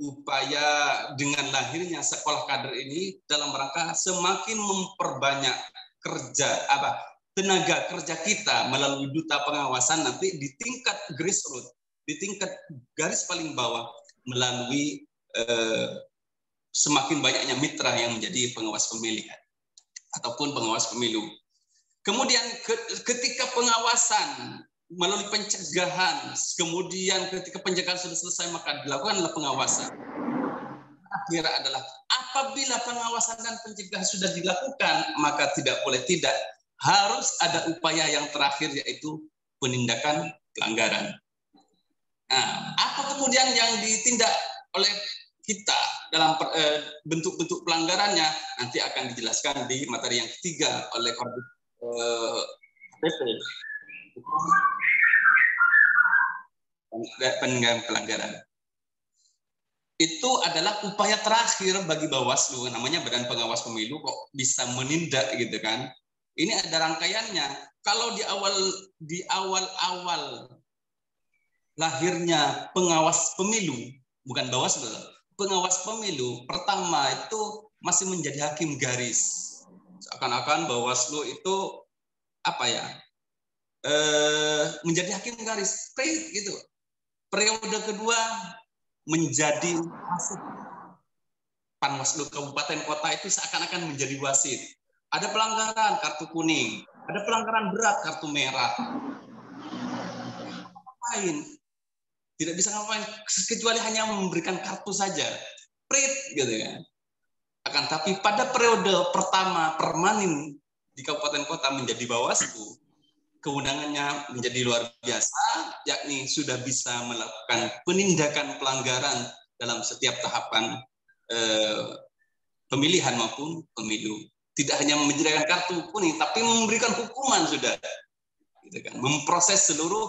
upaya dengan lahirnya sekolah kader ini dalam rangka semakin memperbanyak tenaga kerja kita melalui duta pengawasan nanti di tingkat grassroots, di tingkat garis paling bawah melalui semakin banyaknya mitra yang menjadi pengawas pemilihan ataupun pengawas pemilu. Kemudian ketika pengawasan melalui pencegahan, kemudian ketika pencegahan sudah selesai maka dilakukanlah pengawasan. Akhir adalah apabila pengawasan dan pencegahan sudah dilakukan, maka tidak boleh tidak harus ada upaya yang terakhir yaitu penindakan pelanggaran. Nah, apa kemudian yang ditindak oleh kita dalam bentuk-bentuk pelanggarannya nanti akan dijelaskan di materi yang ketiga oleh PP. Penindakan pelanggaran. Itu adalah upaya terakhir bagi Bawaslu, namanya Badan Pengawas Pemilu kok bisa menindak gitu kan. Ini ada rangkaiannya. Kalau di awal lahirnya pengawas pemilu, bukan Bawaslu, pengawas pemilu pertama itu masih menjadi hakim garis. Seakan-akan Bawaslu itu menjadi hakim garis, gitu. Periode kedua menjadi wasit. Panwaslu kabupaten kota itu seakan-akan menjadi wasit. Ada pelanggaran kartu kuning, ada pelanggaran berat kartu merah. Ngapain? Tidak bisa ngapain kecuali hanya memberikan kartu saja, gitu kan. Akan tapi pada periode pertama permanen di kabupaten kota menjadi Bawaslu, kewenangannya menjadi luar biasa, yakni sudah bisa melakukan penindakan pelanggaran dalam setiap tahapan pemilihan maupun pemilu. Tidak hanya menyediakan kartu kuning, tapi memberikan hukuman sudah, gitu kan. Memproses seluruh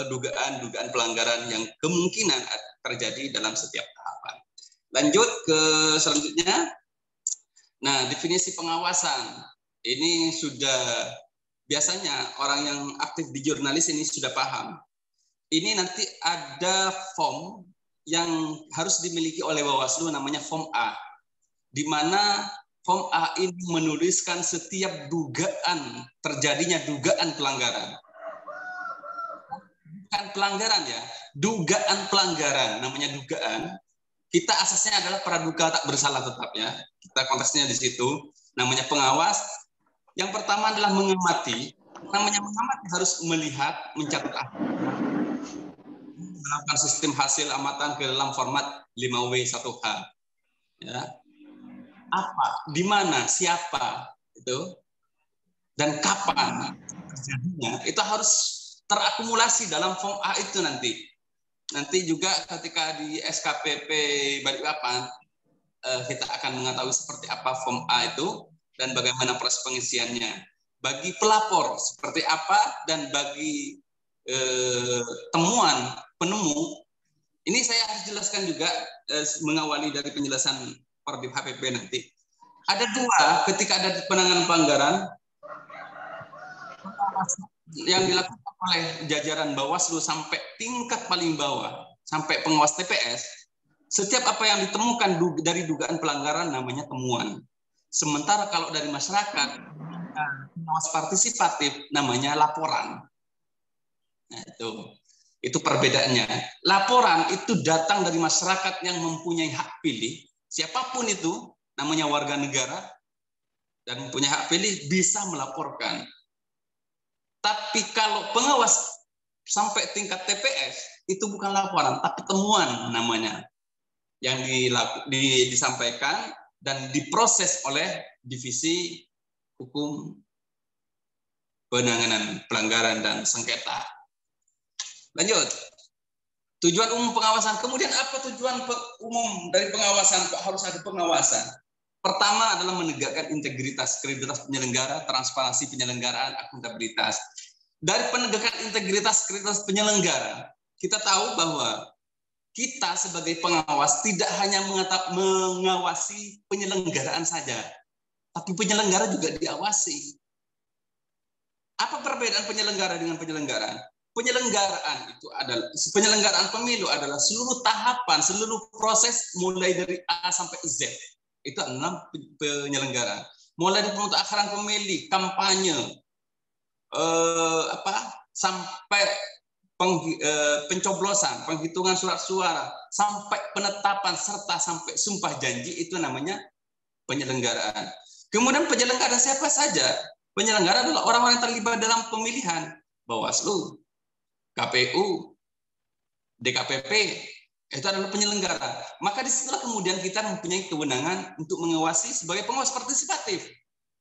dugaan pelanggaran yang kemungkinan terjadi dalam setiap tahapan. Lanjut ke selanjutnya. Nah, definisi pengawasan. Ini sudah biasanya orang yang aktif di jurnalis ini sudah paham. Ini nanti ada form yang harus dimiliki oleh Bawaslu namanya form A. Di mana form A ini menuliskan setiap dugaan terjadinya dugaan pelanggaran. Bukan pelanggaran ya, dugaan pelanggaran, namanya dugaan. Kita asasnya adalah praduga tak bersalah tetap ya. Kita konteksnya di situ, namanya pengawas. Yang pertama adalah mengamati. Namanya mengamati harus melihat, mencatat, melakukan sistem hasil amatan ke dalam format 5W1H. Ya. Apa, di mana, siapa, itu, dan kapan terjadinya, itu harus terakumulasi dalam form A itu nanti. Nanti juga ketika di SKPP Balikpapan, kita akan mengetahui seperti apa form A itu dan bagaimana proses pengisiannya. Bagi pelapor seperti apa, dan bagi temuan penemu, ini saya harus jelaskan juga mengawali dari penjelasan Perbib HPP nanti. Ada dua ketika ada penanganan pelanggaran yang dilakukan oleh jajaran Bawaslu sampai tingkat paling bawah, sampai pengawas TPS, setiap apa yang ditemukan dari dugaan pelanggaran namanya temuan. Sementara kalau dari masyarakat, pengawas partisipatif namanya laporan. Nah, itu perbedaannya. Laporan itu datang dari masyarakat yang mempunyai hak pilih, siapapun itu, namanya warga negara, dan mempunyai hak pilih bisa melaporkan. Tapi kalau pengawas sampai tingkat TPS, itu bukan laporan, tapi temuan namanya. Yang disampaikan dan diproses oleh Divisi Hukum Penanganan Pelanggaran dan Sengketa. Lanjut. Tujuan umum pengawasan. Kemudian apa tujuan umum dari pengawasan? Kok harus ada pengawasan? Pertama adalah menegakkan integritas, kredibilitas penyelenggara, transparansi penyelenggaraan, akuntabilitas. Dari penegakan integritas, kredibilitas penyelenggara, kita tahu bahwa kita sebagai pengawas tidak hanya mengawasi penyelenggaraan saja, tapi penyelenggara juga diawasi. Apa perbedaan penyelenggara dengan penyelenggaraan? Penyelenggaraan itu adalah penyelenggaraan pemilu adalah seluruh tahapan, seluruh proses mulai dari A sampai Z. Itu adalah penyelenggaraan. Mulai dari pemutakhiran pemilih, kampanye, sampai pencoblosan, penghitungan surat suara, sampai penetapan serta sampai sumpah janji, itu namanya penyelenggaraan. Kemudian penyelenggara siapa saja? Penyelenggara adalah orang-orang yang terlibat dalam pemilihan. Bawaslu, KPU, DKPP, itu adalah penyelenggara. Maka disitulah kemudian kita mempunyai kewenangan untuk mengawasi sebagai pengawas partisipatif,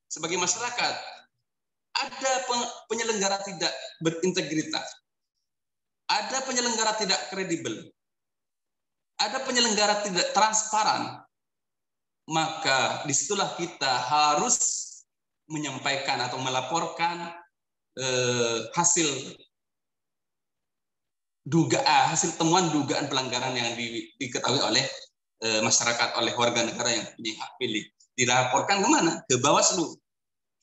sebagai masyarakat. Ada penyelenggara tidak berintegritas, ada penyelenggara tidak kredibel, ada penyelenggara tidak transparan, maka disitulah kita harus menyampaikan atau melaporkan hasil temuan dugaan pelanggaran yang diketahui oleh masyarakat, oleh warga negara yang punya hak pilih. Dilaporkan kemana? Ke Bawaslu.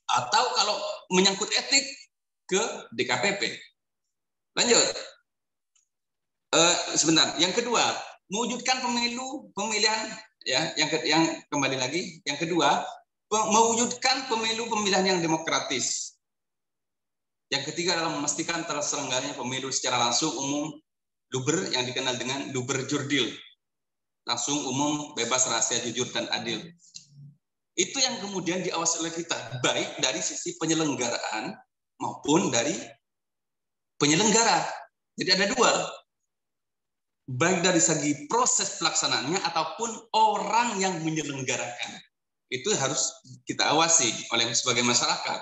Atau kalau menyangkut etik, ke DKPP. Lanjut. Sebentar. Yang kedua, mewujudkan pemilihan ya, yang kembali lagi. Yang kedua, mewujudkan pemilihan yang demokratis. Yang ketiga adalah memastikan terselenggaranya pemilu secara langsung, umum, luber, yang dikenal dengan luber jurdil. Langsung, umum, bebas, rahasia, jujur, dan adil. Itu yang kemudian diawasi oleh kita, baik dari sisi penyelenggaraan maupun dari penyelenggara. Jadi ada dua. Baik dari segi proses pelaksanaannya ataupun orang yang menyelenggarakan. Itu harus kita awasi oleh sebagai masyarakat.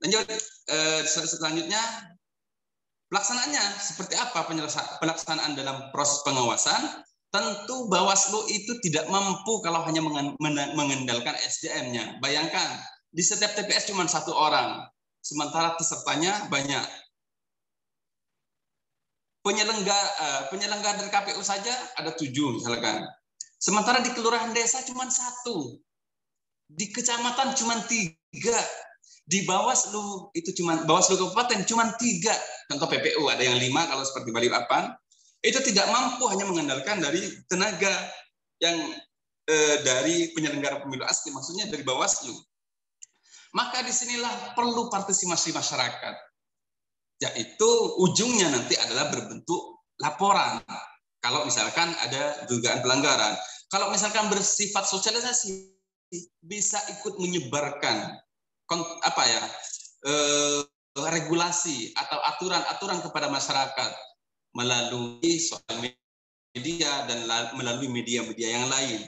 Lanjut, selanjutnya pelaksanaannya seperti apa pelaksanaan dalam proses pengawasan? Tentu Bawaslu itu tidak mampu kalau hanya mengendalikan SDM-nya. Bayangkan di setiap TPS cuma 1 orang, sementara pesertanya banyak. Penyelenggara dari KPU saja ada 7 misalkan. Sementara di kelurahan desa cuma 1. Di kecamatan cuma 3. Di Bawaslu itu cuma Bawaslu kabupaten cuma 3. Contoh PPU ada yang 5 kalau seperti Balikpapan. Itu tidak mampu hanya mengandalkan dari tenaga yang dari penyelenggara pemilu asli, maksudnya dari Bawaslu. Maka disinilah perlu partisipasi masyarakat. Yaitu ujungnya nanti adalah berbentuk laporan. Kalau misalkan ada dugaan pelanggaran. Kalau misalkan bersifat sosialisasi, bisa ikut menyebarkan regulasi atau aturan-aturan kepada masyarakat melalui sosial media dan melalui media-media yang lain.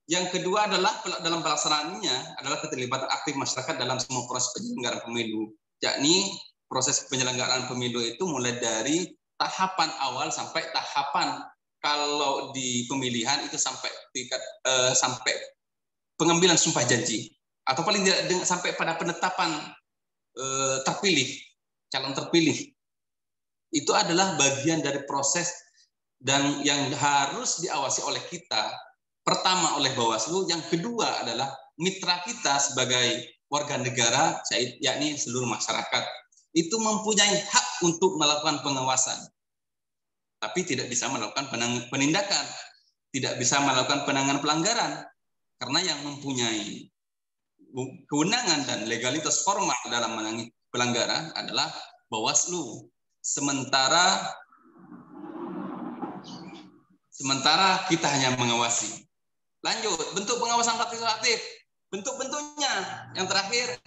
Yang kedua adalah dalam pelaksanaannya adalah keterlibatan aktif masyarakat dalam semua proses penyelenggaraan pemilu, yakni proses penyelenggaraan pemilu itu mulai dari tahapan awal sampai tahapan kalau di pemilihan itu sampai sampai pengambilan sumpah janji, atau paling tidak sampai pada penetapan terpilih, calon terpilih. Itu adalah bagian dari proses dan yang harus diawasi oleh kita. Pertama oleh Bawaslu, yang kedua adalah mitra kita sebagai warga negara, yakni seluruh masyarakat. Itu mempunyai hak untuk melakukan pengawasan, tapi tidak bisa melakukan penindakan, tidak bisa melakukan penanganan pelanggaran. Karena yang mempunyai kewenangan dan legalitas formal dalam menangani pelanggaran adalah Bawaslu. Sementara kita hanya mengawasi. Lanjut, bentuk pengawasan partisipatif. Bentuk-bentuknya yang terakhir,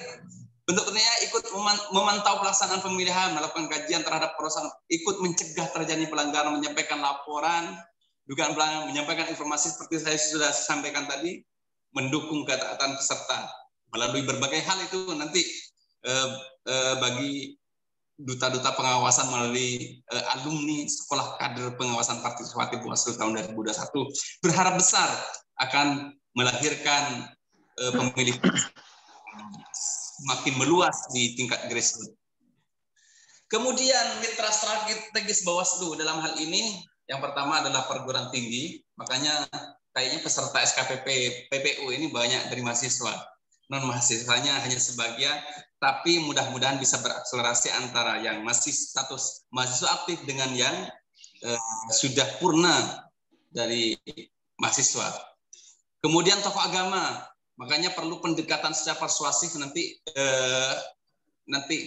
bentuknya ikut memantau pelaksanaan pemilihan, melakukan kajian terhadap proses, ikut mencegah terjadi pelanggaran, menyampaikan laporan, dugaan pelanggaran, menyampaikan informasi seperti saya sudah sampaikan tadi, mendukung ketaatan peserta melalui berbagai hal itu nanti bagi duta-duta pengawasan melalui alumni Sekolah Kader Pengawasan Partisipatif Bawaslu tahun 2021 berharap besar akan melahirkan pemilih semakin meluas di tingkat grassroots. Kemudian mitra strategis Bawaslu dalam hal ini yang pertama adalah perguruan tinggi, makanya kayaknya peserta SKPP PPU ini banyak dari mahasiswa. Non mahasiswanya hanya sebagian, tapi mudah-mudahan bisa berakselerasi antara yang masih status mahasiswa aktif dengan yang sudah purna dari mahasiswa. Kemudian tokoh agama, makanya perlu pendekatan secara persuasif nanti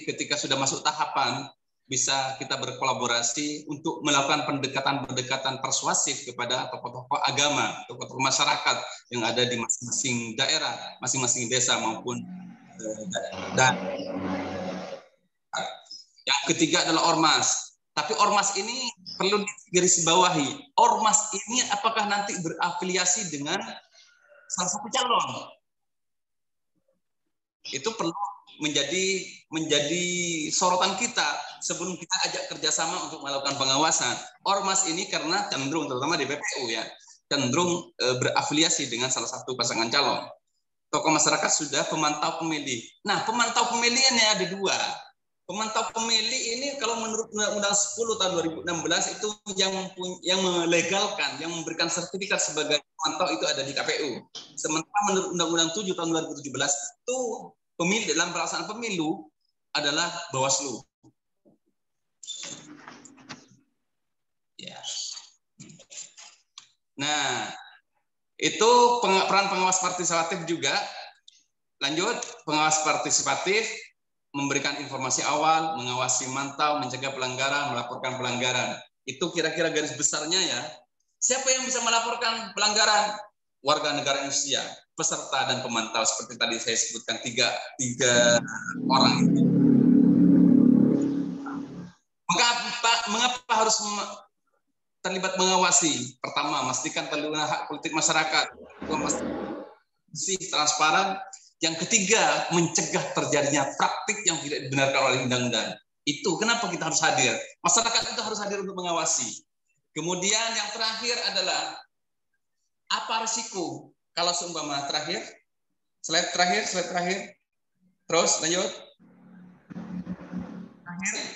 ketika sudah masuk tahapan bisa kita berkolaborasi untuk melakukan pendekatan persuasif kepada tokoh-tokoh agama, tokoh-tokoh masyarakat yang ada di masing-masing daerah, masing-masing desa maupun dan yang ketiga adalah ormas. Tapi ormas ini perlu digarisbawahi. Ormas ini apakah nanti berafiliasi dengan salah satu calon? Itu perlu menjadi sorotan kita sebelum kita ajak kerjasama untuk melakukan pengawasan. Ormas ini karena cenderung, terutama di BPU ya, cenderung berafiliasi dengan salah satu pasangan calon. Tokoh masyarakat sudah pemantau pemilih. Nah, pemantau pemilih ini ada 2. Pemantau pemilih ini kalau menurut Undang-Undang 10 tahun 2016 itu yang melegalkan, yang memberikan sertifikat sebagai pemantau itu ada di KPU. Sementara menurut Undang-Undang 7 tahun 2017 itu pemilih dalam pelaksanaan pemilu adalah Bawaslu. Ya. Nah, itu peran pengawas partisipatif juga. Lanjut, pengawas partisipatif memberikan informasi awal, mengawasi, mantau, mencegah pelanggaran, melaporkan pelanggaran. Itu kira-kira garis besarnya ya. Siapa yang bisa melaporkan pelanggaran? Warga negara Indonesia, peserta dan pemantau seperti tadi saya sebutkan tiga orang itu. Mengapa harus terlibat mengawasi? Pertama, memastikan terlindungnya hak politik masyarakat, memastikan transparan. Yang ketiga, mencegah terjadinya praktik yang tidak dibenarkan oleh undang-undang. Itu kenapa kita harus hadir. Masyarakat itu harus hadir untuk mengawasi. Kemudian yang terakhir adalah apa risiko kalau seumpama slide terakhir. Terus lanjut.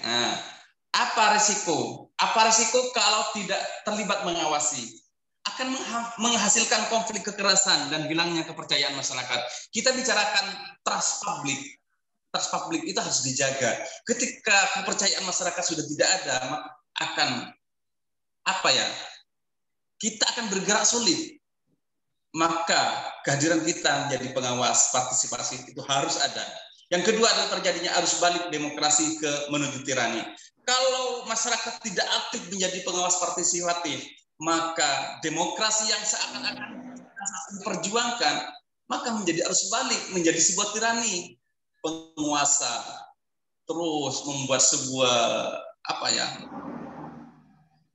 Nah, apa risiko kalau tidak terlibat mengawasi? akan menghasilkan konflik kekerasan dan hilangnya kepercayaan masyarakat. Kita bicarakan trust public. Trust public itu harus dijaga. Ketika kepercayaan masyarakat sudah tidak ada, maka akan kita akan bergerak sulit. Maka kehadiran kita menjadi pengawas partisipasi itu harus ada. Yang kedua adalah terjadinya arus balik demokrasi menuju tirani. Kalau masyarakat tidak aktif menjadi pengawas partisipatif, maka demokrasi yang seakan-akan diperjuangkan, maka menjadi arus balik, menjadi sebuah tirani. Penguasa terus membuat sebuah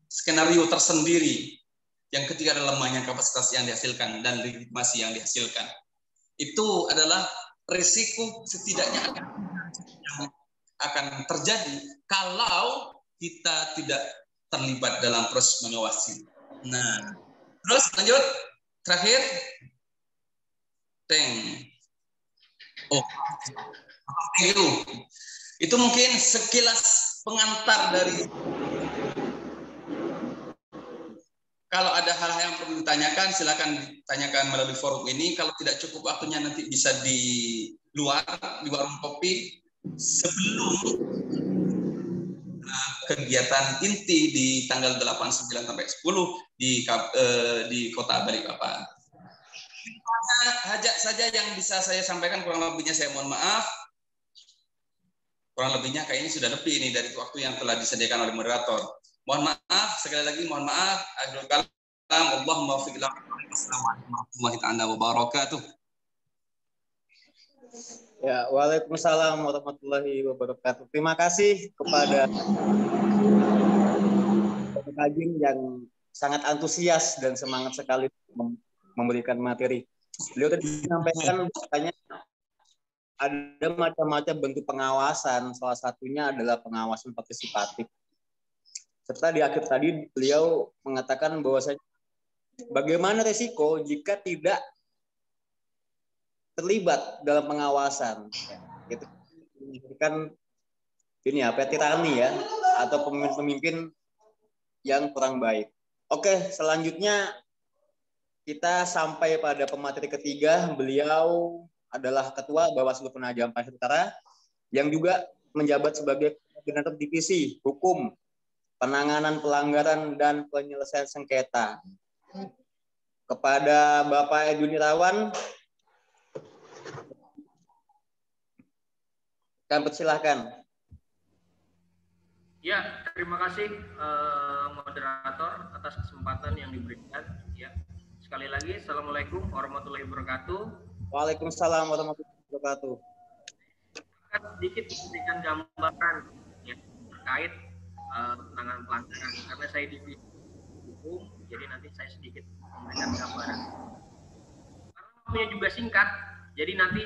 skenario tersendiri. Yang ketiga adalah lemahnya kapasitas yang dihasilkan dan legitimasi yang dihasilkan. Itu adalah risiko setidaknya akan terjadi kalau kita tidak terlibat dalam proses mengawasi. Nah, terus lanjut terakhir, thank you. Itu mungkin sekilas pengantar dari. Kalau ada hal-hal yang perlu ditanyakan, silakan ditanyakan melalui forum ini. Kalau tidak cukup waktunya nanti bisa di warung kopi sebelum kegiatan inti di tanggal 8, 9 sampai 10 di Kota Balikpapan. Hajat saja yang bisa saya sampaikan, kurang lebihnya saya mohon maaf. Kurang lebihnya kayaknya sudah lebih ini dari waktu yang telah disediakan oleh moderator. Mohon maaf, sekali lagi mohon maaf. Allahumma fiqh lakum. Assalamualaikum warahmatullahi wabarakatuh. Ya, waalaikumsalam warahmatullahi wabarakatuh. Terima kasih kepada Kajin yang sangat antusias dan semangat sekali memberikan materi. Beliau tadi menyampaikan bahwasanya ada macam-macam bentuk pengawasan, salah satunya adalah pengawasan partisipatif. Serta di akhir tadi beliau mengatakan bahwasanya bagaimana resiko jika tidak terlibat dalam pengawasan. Itu kan ini tirani ya, atau pemimpin-pemimpin yang kurang baik. Oke, selanjutnya kita sampai pada pemateri ketiga. Beliau adalah Ketua Bawaslu Penajam Pasir Utara yang juga menjabat sebagai Koordinator Divisi Hukum, Penanganan Pelanggaran dan Penyelesaian Sengketa. Kepada Bapak Edwin Irawan, kami persilahkan. Ya, terima kasih moderator atas kesempatan yang diberikan. Ya, sekali lagi, Assalamualaikum warahmatullahi wabarakatuh. Waalaikumsalam warahmatullahi wabarakatuh. Sedikit memberikan gambaran ya, terkait penanganan pelanggaran, karena saya di hukum, jadi nanti saya sedikit memberikan gambaran. Karena waktunya juga singkat, jadi nanti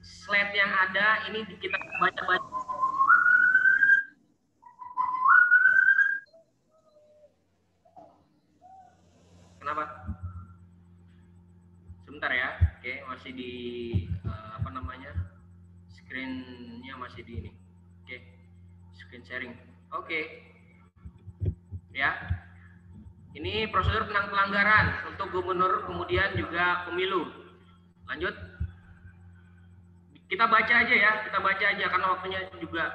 slide yang ada ini kita baca-baca. Kenapa? Sebentar ya. Oke, masih di screen-nya masih di ini. Oke. Screen sharing. Oke. Ya. Ini prosedur penanganan pelanggaran untuk gubernur kemudian juga pemilu. Lanjut. Kita baca aja ya, karena waktunya juga.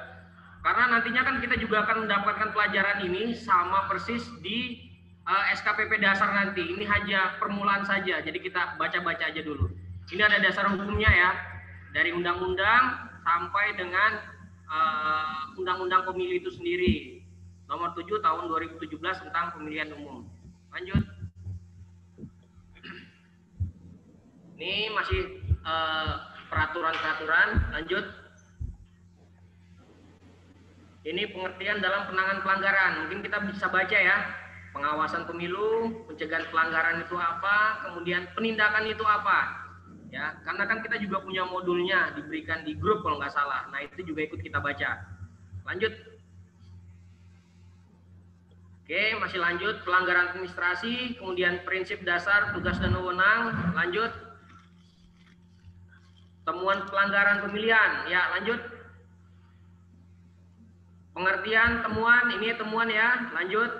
Karena nantinya kan kita juga akan mendapatkan pelajaran ini sama persis di SKPP dasar nanti. Ini hanya permulaan saja, jadi kita baca-baca aja dulu. Ini ada dasar hukumnya ya, dari undang-undang sampai dengan undang-undang pemilu itu sendiri. Nomor 7 tahun 2017 tentang pemilihan umum. Lanjut. Ini masih peraturan-peraturan. Lanjut. Ini pengertian dalam penanganan pelanggaran. Mungkin kita bisa baca ya. Pengawasan pemilu, pencegahan pelanggaran itu apa, kemudian penindakan itu apa. Ya, karena kan kita juga punya modulnya diberikan di grup kalau nggak salah. Nah, itu juga ikut kita baca. Lanjut. Oke, masih lanjut. Pelanggaran administrasi, kemudian prinsip dasar, tugas dan wewenang. Lanjut. Temuan pelanggaran pemilihan. Ya, lanjut. Pengertian temuan, ini temuan ya. Lanjut.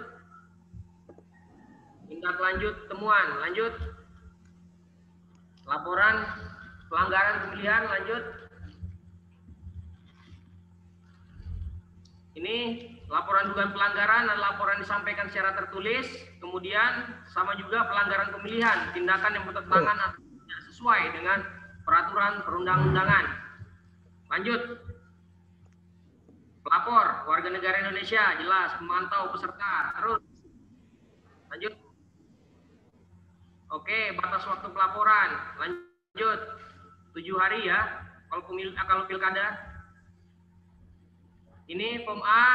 Tindak lanjut temuan, lanjut. Laporan pelanggaran pemilihan, lanjut. Ini laporan dugaan pelanggaran dan laporan disampaikan secara tertulis. Kemudian sama juga pelanggaran pemilihan, tindakan yang bertentangan atau tidak sesuai dengan peraturan perundang-undangan. Lanjut. Pelapor, warga negara Indonesia, jelas, pemantau peserta, terus. Lanjut. Oke, batas waktu pelaporan, lanjut. 7 hari ya, kalau pilkada. Ini form A,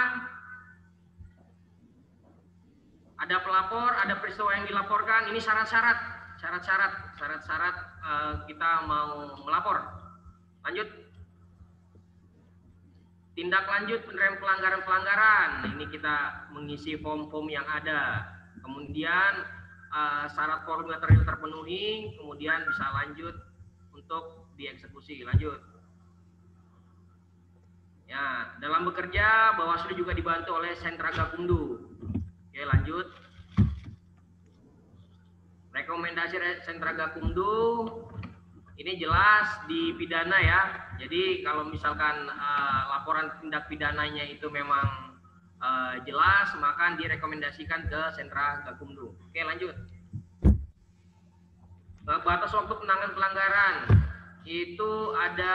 ada pelapor, ada peristiwa yang dilaporkan. Ini syarat-syarat kita mau melapor. Lanjut. Tindak lanjut penerimaan pelanggaran-pelanggaran. Ini kita mengisi form-form yang ada. Kemudian syarat formulir terpenuhi, kemudian bisa lanjut untuk dieksekusi. Lanjut. Ya, dalam bekerja Bawaslu juga dibantu oleh Sentra Gakumdu. Oke, lanjut. Rekomendasi Sentra Gakumdu ini jelas di pidana ya. Jadi kalau misalkan laporan tindak pidananya itu memang jelas, maka direkomendasikan ke Sentra Gakumdu. Oke, lanjut. Batas waktu penanganan pelanggaran itu ada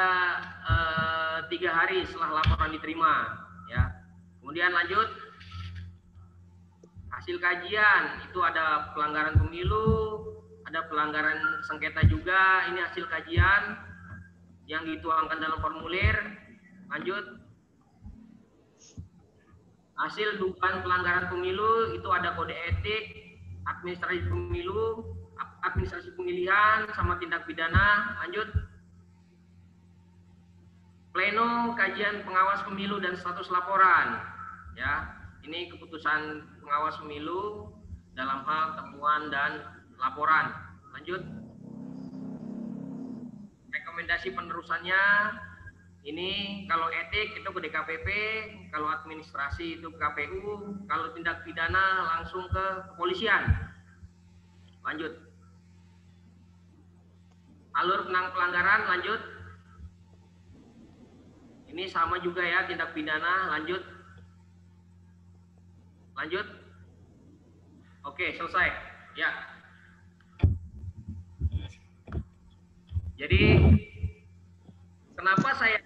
3 hari setelah laporan diterima. Ya. Kemudian lanjut. Hasil kajian itu ada pelanggaran pemilu, ada pelanggaran sengketa juga. Ini hasil kajian yang dituangkan dalam formulir. Lanjut. Hasil dugaan pelanggaran pemilu itu ada kode etik, administrasi pemilu, administrasi pemilihan, sama tindak pidana. Lanjut. Pleno kajian pengawas pemilu dan status laporan. Ya, ini keputusan pengawas pemilu dalam hal temuan dan laporan. Lanjut. Rekomendasi penerusannya ini kalau etik itu ke DKPP, kalau administrasi itu ke KPU, kalau tindak pidana langsung ke kepolisian. Lanjut. Alur penanganan pelanggaran, lanjut. Ini sama juga ya, tindak pidana, lanjut. Lanjut. Oke, selesai. Ya. Jadi kenapa saya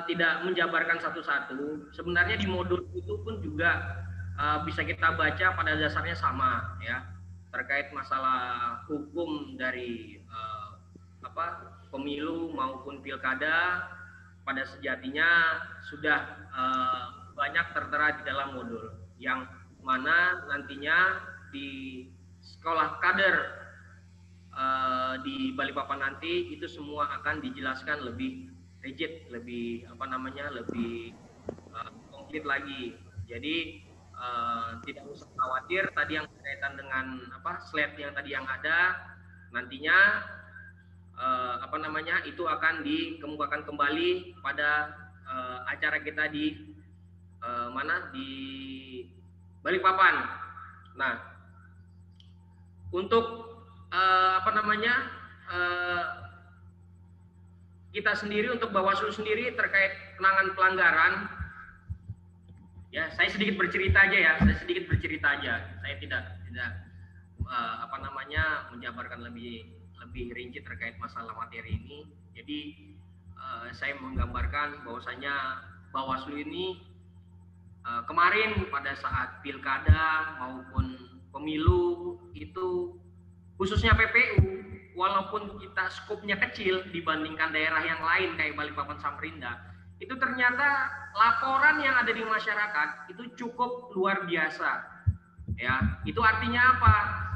tidak menjabarkan satu-satu? Sebenarnya di modul itu pun juga bisa kita baca pada dasarnya sama ya, terkait masalah hukum dari pemilu maupun pilkada pada sejatinya sudah banyak tertera di dalam modul yang mana nantinya di sekolah kader di Balikpapan nanti itu semua akan dijelaskan lebih rigid, lebih lebih konkret lagi. Jadi tidak usah khawatir tadi yang berkaitan dengan slide yang tadi yang ada nantinya itu akan dikemukakan kembali pada acara kita di di Balikpapan. Nah, untuk kita sendiri untuk Bawaslu sendiri terkait penanganan pelanggaran, ya saya sedikit bercerita aja. Saya tidak menjabarkan lebih rinci terkait masalah materi ini. Jadi saya menggambarkan bahwasanya Bawaslu ini kemarin pada saat pilkada maupun pemilu itu khususnya PPU, walaupun kita skopnya kecil dibandingkan daerah yang lain kayak Balikpapan Samarinda, itu ternyata laporan yang ada di masyarakat itu cukup luar biasa. Ya, itu artinya apa?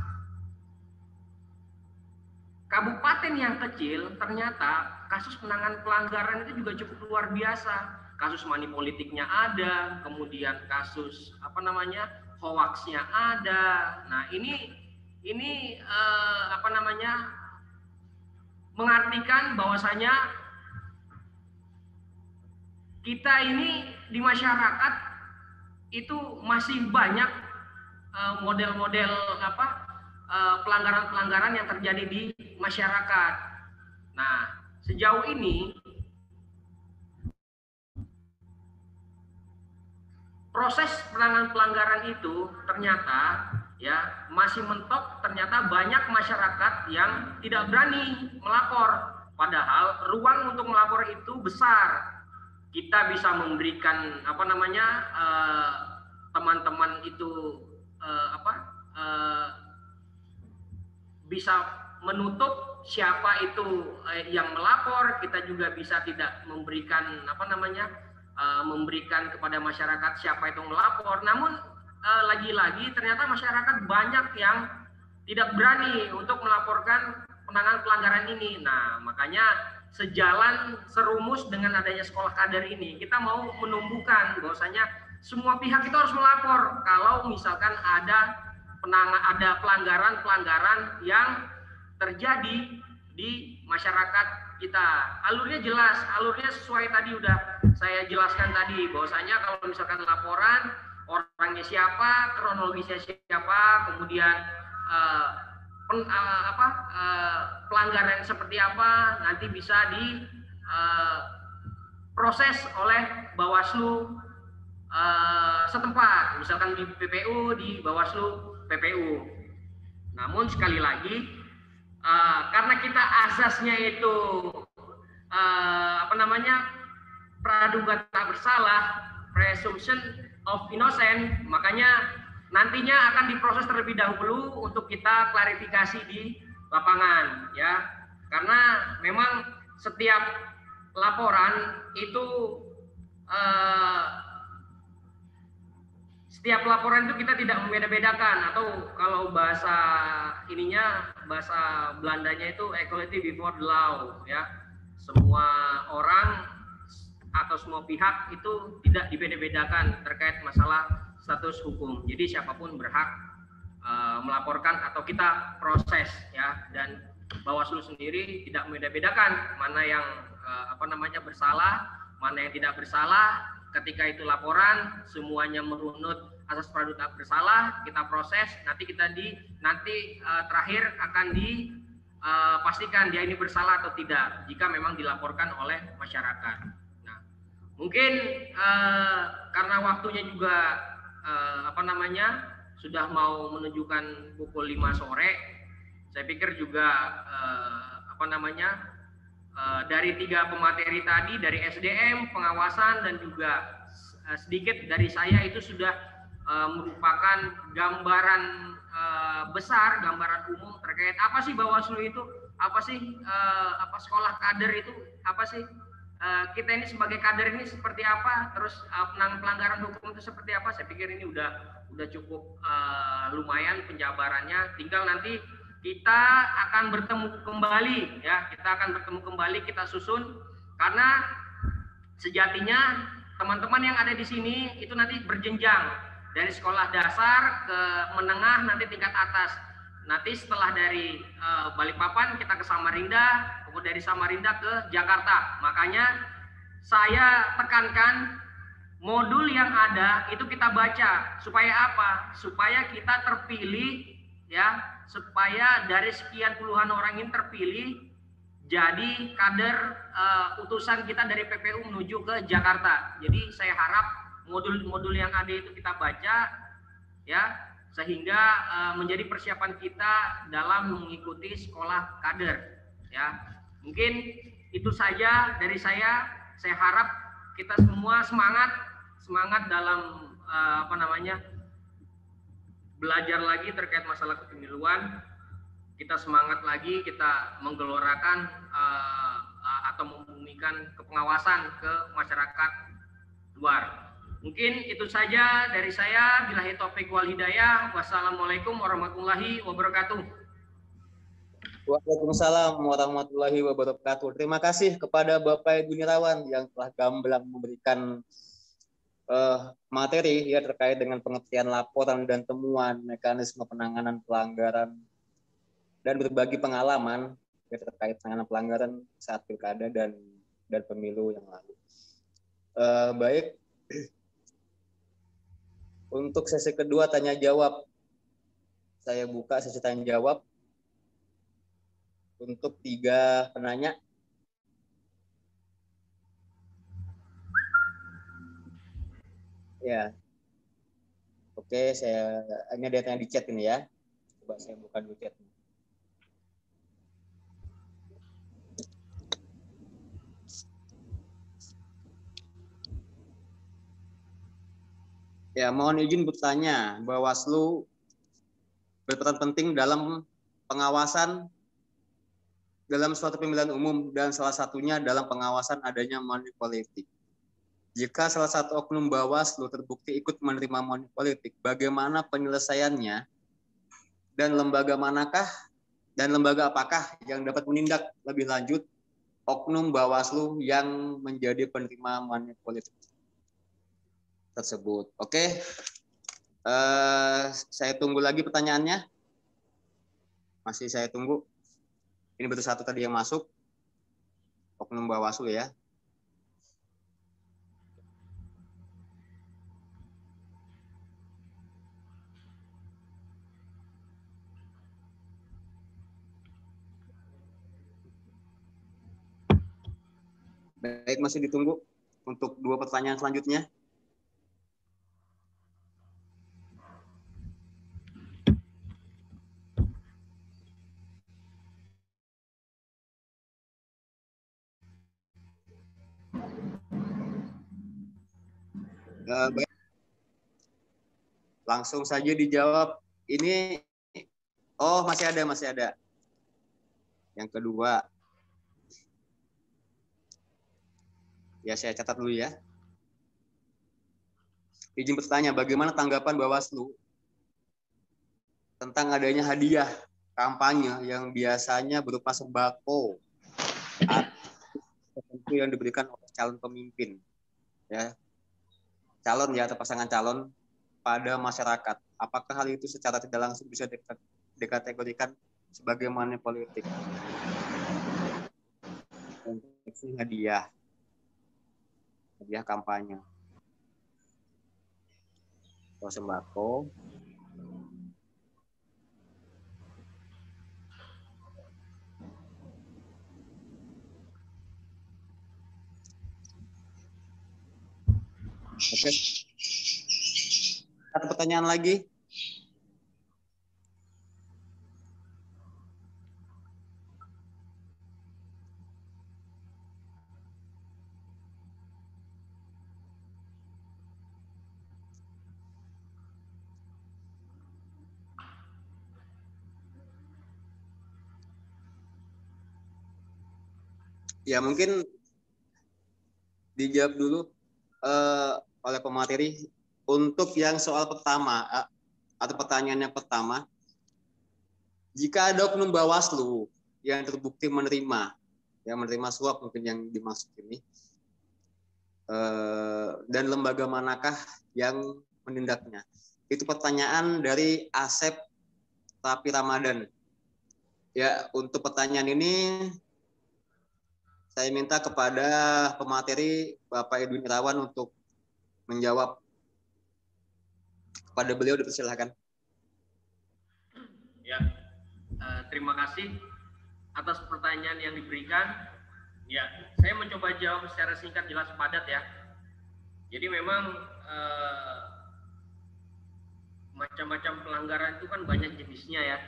Kabupaten yang kecil ternyata kasus penanganan pelanggaran itu juga cukup luar biasa. Kasus money politiknya ada, kemudian kasus hoaxnya ada. Nah, ini mengartikan bahwasanya kita ini di masyarakat itu masih banyak model-model pelanggaran-pelanggaran yang terjadi di masyarakat. Nah, sejauh ini proses penanganan pelanggaran itu ternyata ya masih mentok. Ternyata banyak masyarakat yang tidak berani melapor, padahal ruang untuk melapor itu besar. Kita bisa memberikan teman-teman itu bisa menutup siapa itu yang melapor. Kita juga bisa tidak memberikan memberikan kepada masyarakat siapa itu melapor. Namun lagi-lagi ternyata masyarakat banyak yang tidak berani untuk melaporkan penanganan pelanggaran ini. Nah, makanya serumus dengan adanya sekolah kader ini, kita mau menumbuhkan bahwasanya semua pihak itu harus melapor kalau misalkan ada pelanggaran-pelanggaran yang terjadi di masyarakat kita. Alurnya jelas, alurnya sesuai tadi udah saya jelaskan tadi, bahwasanya kalau misalkan laporan, orangnya siapa, kronologisnya siapa, kemudian pelanggaran seperti apa, nanti bisa diproses oleh Bawaslu setempat, misalkan di PPU, di Bawaslu PPU. Namun sekali lagi, karena kita asasnya itu praduga tak bersalah, presumption of innocent, makanya nantinya akan diproses terlebih dahulu untuk kita klarifikasi di lapangan, ya. Karena memang setiap laporan itu kita tidak membeda-bedakan, atau kalau bahasa Belandanya itu equality before the law, ya. Semua orang atau semua pihak itu tidak dibeda-bedakan terkait masalah status hukum. Jadi siapapun berhak melaporkan atau kita proses, ya. Dan Bawaslu sendiri tidak membeda-bedakan mana yang bersalah, mana yang tidak bersalah. Ketika itu laporan semuanya merunut asas praduga tak bersalah, kita proses, nanti terakhir akan dipastikan dia ini bersalah atau tidak jika memang dilaporkan oleh masyarakat. Nah, mungkin karena waktunya juga sudah mau menunjukkan pukul 5 sore, saya pikir juga dari 3 pemateri tadi, dari SDM, pengawasan, dan juga sedikit dari saya, itu sudah merupakan gambaran besar, gambaran umum terkait apa sih Bawaslu itu, apa sih sekolah kader itu, apa sih kita ini sebagai kader ini seperti apa, terus penanganan pelanggaran hukum itu seperti apa. Saya pikir ini udah cukup lumayan penjabarannya. Tinggal nanti kita akan bertemu kembali, ya. Kita akan bertemu kembali, kita susun, karena sejatinya teman-teman yang ada di sini itu nanti berjenjang dari sekolah dasar ke menengah, nanti tingkat atas. Nanti setelah dari Balikpapan kita ke Samarinda, kemudian dari Samarinda ke Jakarta. Makanya saya tekankan modul yang ada itu kita baca. Supaya apa? Supaya kita terpilih, ya. Supaya dari sekian puluhan orang ini terpilih jadi kader utusan kita dari PPU menuju ke Jakarta. Jadi saya harap modul-modul yang ada itu kita baca, ya, sehingga menjadi persiapan kita dalam mengikuti sekolah kader, ya. Mungkin itu saja dari saya. Saya harap kita semua semangat dalam belajar lagi terkait masalah kepemiluan. Kita semangat lagi, kita menggelorakan atau membumikan kepengawasan ke masyarakat luar. Mungkin itu saja dari saya. Billahi taufiq wal hidayah. Wassalamualaikum warahmatullahi wabarakatuh. Waalaikumsalam warahmatullahi wabarakatuh. Terima kasih kepada Bapak Ibu Nirawan yang telah gamblang memberikan materi, ya, terkait dengan pengertian laporan dan temuan, mekanisme penanganan pelanggaran, dan berbagi pengalaman, ya, terkait penanganan pelanggaran saat pilkada dan pemilu yang lalu. Baik, untuk sesi kedua tanya jawab Saya buka sesi tanya jawab untuk 3 penanya. Ya. Oke, ini ada yang di chat ini ya. Coba saya buka dulu chat. Ya, mohon izin bertanya, Bawaslu berperan penting dalam pengawasan dalam suatu pemilihan umum dan salah satunya dalam pengawasan adanya money politik. Jika salah satu oknum Bawaslu terbukti ikut menerima money politik, bagaimana penyelesaiannya dan lembaga apakah yang dapat menindak lebih lanjut oknum Bawaslu yang menjadi penerima money politik tersebut? Oke, saya tunggu lagi pertanyaannya. Masih saya tunggu. Ini baru satu tadi yang masuk, oknum Bawaslu ya. Baik, masih ditunggu untuk 2 pertanyaan selanjutnya. Baik. Langsung saja dijawab. Ini, oh masih ada. Yang kedua, ya saya catat dulu ya. Izin bertanya, bagaimana tanggapan Bawaslu tentang adanya hadiah kampanye yang biasanya berupa sembako tertentu yang diberikan oleh calon pemimpin, ya, calon ya atau pasangan calon pada masyarakat? Apakah hal itu secara tidak langsung bisa dikategorikan sebagai money politik? Konteksnya hadiah kampanye atau sembako. Oke. Satu pertanyaan lagi. Ya, mungkin dijawab dulu oleh pemateri untuk yang soal pertama atau pertanyaan yang pertama. Jika ada oknum Bawaslu yang terbukti menerima suap mungkin yang dimaksud ini, dan lembaga manakah yang menindaknya? Itu pertanyaan dari Asep Tapi Ramadan. Ya, untuk pertanyaan ini saya minta kepada pemateri Bapak Edwin Irawan untuk menjawab. Kepada beliau dipersilakan. Ya, terima kasih atas pertanyaan yang diberikan. Ya, saya mencoba jawab secara singkat, jelas, padat ya. Jadi memang macam-macam pelanggaran itu kan banyak jenisnya ya.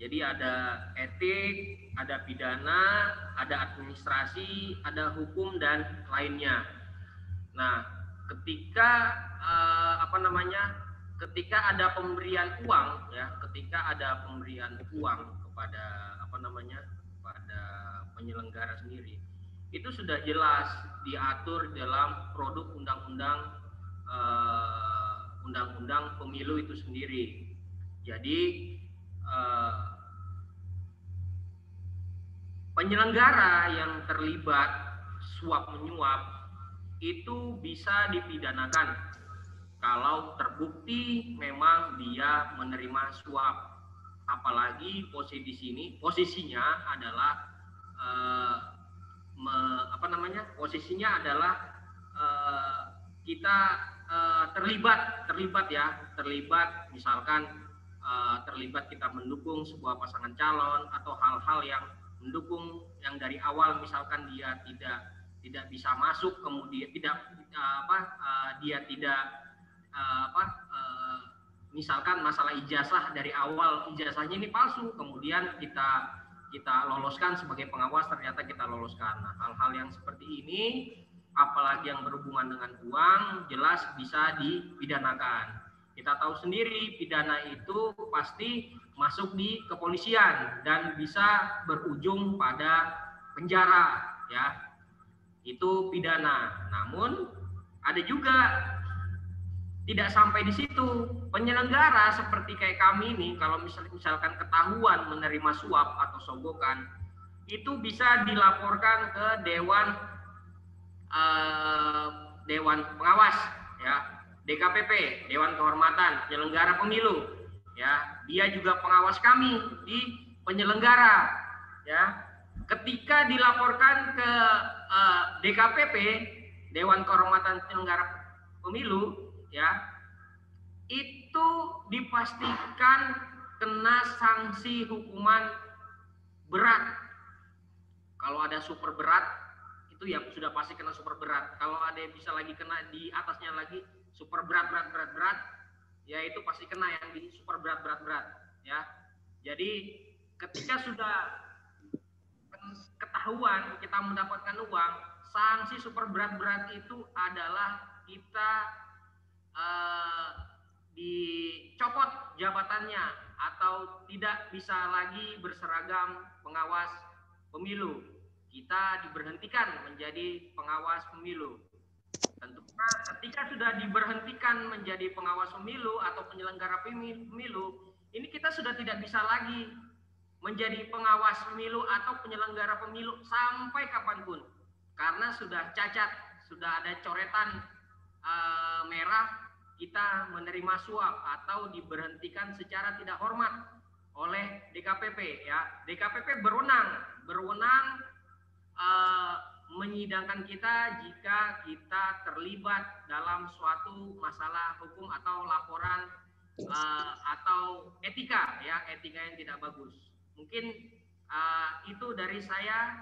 Jadi ada etik, ada pidana, ada administrasi, ada hukum dan lainnya. Nah, ketika ketika ada pemberian uang ya, ketika ada pemberian uang kepada kepada penyelenggara sendiri, itu sudah jelas diatur dalam produk undang-undang pemilu itu sendiri. Jadi penyelenggara yang terlibat suap menyuap itu bisa dipidanakan kalau terbukti memang dia menerima suap. Apalagi posisinya adalah kita terlibat misalkan terlibat kita mendukung sebuah pasangan calon atau hal-hal yang mendukung yang dari awal misalkan dia tidak bisa masuk, kemudian dia tidak misalkan masalah ijazah dari awal ijazahnya ini palsu, kemudian kita loloskan sebagai pengawas, ternyata kita loloskan. Nah, hal-hal yang seperti ini apalagi yang berhubungan dengan uang jelas bisa dipidanakan. Kita tahu sendiri pidana itu pasti masuk di kepolisian dan bisa berujung pada penjara, ya. Itu pidana. Namun ada juga tidak sampai di situ. Penyelenggara seperti kayak kami ini, kalau misalkan ketahuan menerima suap atau sogokan, itu bisa dilaporkan ke Dewan Pengawas, ya. DKPP, Dewan Kehormatan Penyelenggara Pemilu, ya. Dia juga pengawas kami di penyelenggara, ya. Ketika dilaporkan ke DKPP, Dewan Kehormatan Penyelenggara Pemilu, ya, itu dipastikan kena sanksi hukuman berat. Kalau ada super berat, itu ya sudah pasti kena super berat. Kalau ada yang bisa lagi kena di atasnya lagi super berat, ya itu pasti kena yang di super berat, ya. Jadi ketika sudah ketahuan kita mendapatkan uang, sanksi super berat itu adalah kita dicopot jabatannya atau tidak bisa lagi berseragam pengawas pemilu. Kita diberhentikan menjadi pengawas pemilu. Tentunya ketika sudah diberhentikan menjadi pengawas pemilu atau penyelenggara pemilu, ini kita sudah tidak bisa lagi menjadi pengawas pemilu atau penyelenggara pemilu sampai kapanpun, karena sudah cacat, sudah ada coretan merah, kita menerima suap atau diberhentikan secara tidak hormat oleh DKPP, ya. DKPP berwenang menyidangkan kita jika kita terlibat dalam suatu masalah hukum atau laporan atau etika, ya, etika yang tidak bagus. Mungkin itu dari saya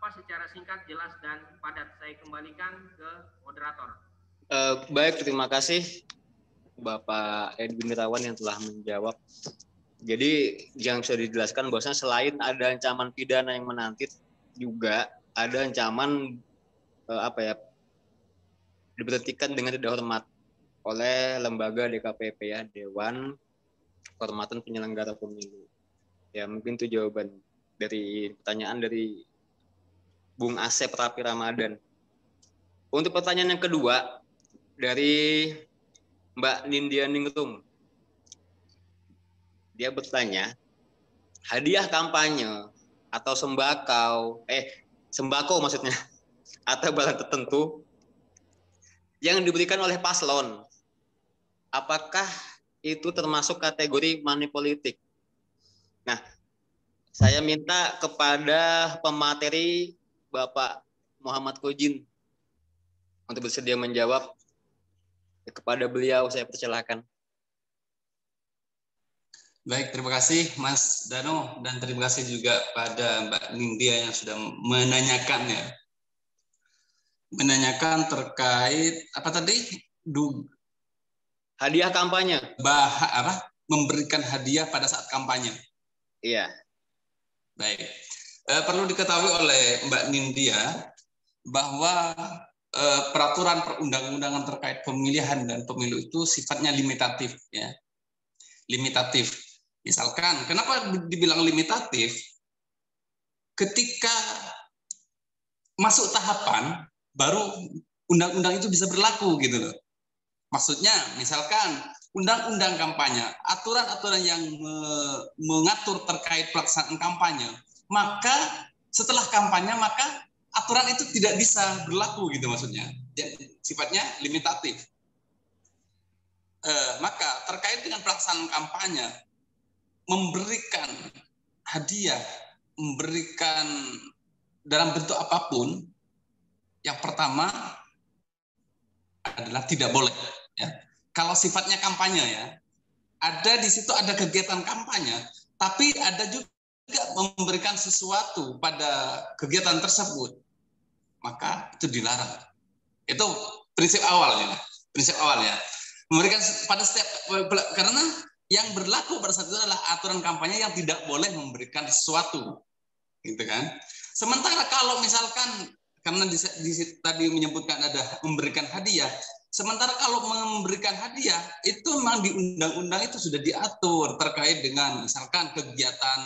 secara singkat, jelas dan padat. Saya kembalikan ke moderator. Baik, terima kasih Bapak Edwin Irawan yang telah menjawab. Jadi yang sudah dijelaskan bahwasanya selain ada ancaman pidana yang menanti, juga ada ancaman diberhentikan dengan tidak hormat oleh lembaga DKPP, ya, Dewan Kehormatan Penyelenggara Pemilu. Ya, mungkin itu jawaban dari pertanyaan dari Bung Asep Rapi Ramadan. Untuk pertanyaan yang kedua dari Mbak Nindya Ningrum. Dia bertanya, hadiah kampanye atau sembako maksudnya, atau barang tertentu yang diberikan oleh paslon, apakah itu termasuk kategori money politik? Nah, saya minta kepada pemateri Bapak Muhammad Kojin untuk bersedia menjawab. Kepada beliau saya persilakan. Baik, terima kasih Mas Dano, dan terima kasih juga pada Mbak Nindya yang sudah menanyakan terkait apa tadi? Hadiah kampanye. Memberikan hadiah pada saat kampanye. Iya. Baik. Perlu diketahui oleh Mbak Nindya bahwa peraturan perundang-undangan terkait pemilihan dan pemilu itu sifatnya limitatif, ya. Limitatif. Misalkan, kenapa dibilang limitatif? Ketika masuk tahapan, baru undang-undang itu bisa berlaku, gitu loh. Maksudnya, misalkan undang-undang kampanye, aturan-aturan yang mengatur terkait pelaksanaan kampanye, maka setelah kampanye, maka aturan itu tidak bisa berlaku, gitu maksudnya. Jadi, sifatnya limitatif. Maka terkait dengan pelaksanaan kampanye, memberikan hadiah, memberikan dalam bentuk apapun, yang pertama adalah tidak boleh. Ya. Kalau sifatnya kampanye, ya, ada di situ ada kegiatan kampanye, tapi ada juga memberikan sesuatu pada kegiatan tersebut, maka itu dilarang. Itu prinsip awalnya. Prinsip awalnya. Memberikan pada setiap, karena yang berlaku pada saat itu adalah aturan kampanye yang tidak boleh memberikan sesuatu, gitu kan. Sementara kalau misalkan karena tadi menyebutkan ada memberikan hadiah, sementara kalau memberikan hadiah itu memang di undang-undang itu sudah diatur terkait dengan misalkan kegiatan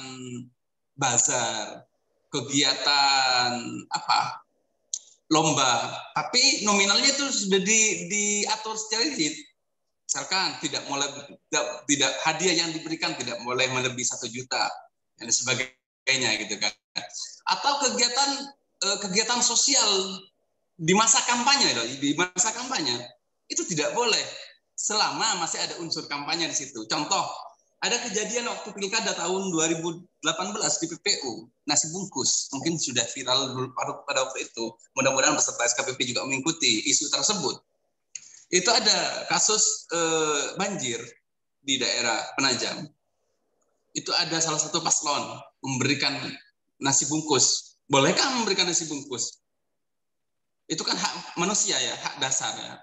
bazar, kegiatan apa lomba, tapi nominalnya itu sudah diatur secara rigid. Misalkan tidak hadiah yang diberikan tidak boleh melebihi 1 juta dan sebagainya gitu kan. Atau kegiatan sosial di masa kampanye, itu tidak boleh selama masih ada unsur kampanye di situ. Contoh, ada kejadian waktu pilkada tahun 2018 di PPU, nasi bungkus, mungkin sudah viral pada waktu itu. Mudah-mudahan peserta SKPP juga mengikuti isu tersebut. Itu ada kasus banjir di daerah Penajam. Itu ada salah satu paslon memberikan nasi bungkus. Bolehkah memberikan nasi bungkus? Itu kan hak manusia ya, hak dasar ya.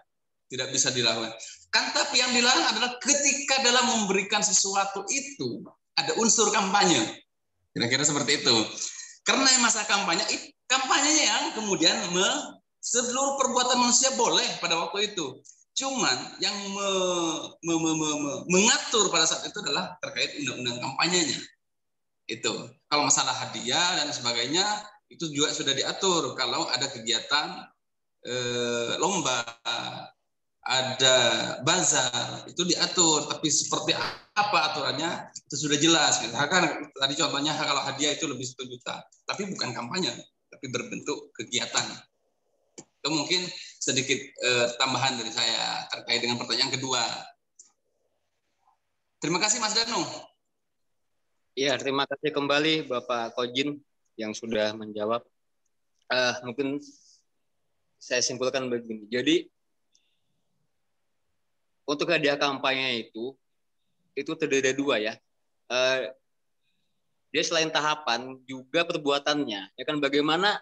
Tidak bisa dilawan. Kan tapi yang dilarang adalah ketika dalam memberikan sesuatu itu ada unsur kampanye. Kira-kira seperti itu. Karena masa kampanyenya yang kemudian seluruh perbuatan manusia boleh pada waktu itu. Cuman yang mengatur pada saat itu adalah terkait undang-undang kampanyenya. Itu. Kalau masalah hadiah dan sebagainya itu juga sudah diatur. Kalau ada kegiatan lomba, ada bazar, itu diatur. Tapi seperti apa aturannya itu sudah jelas. Misalkan tadi contohnya kalau hadiah itu lebih 1 juta, tapi bukan kampanye, tapi berbentuk kegiatan. Itu mungkin sedikit tambahan dari saya terkait dengan pertanyaan kedua. Terima kasih Mas Danu. Ya, terima kasih kembali Bapak Kojin yang sudah menjawab. Mungkin saya simpulkan begini. Jadi untuk hadiah kampanye itu terdiri dari 2 ya. Dia selain tahapan juga perbuatannya. Ya kan, bagaimana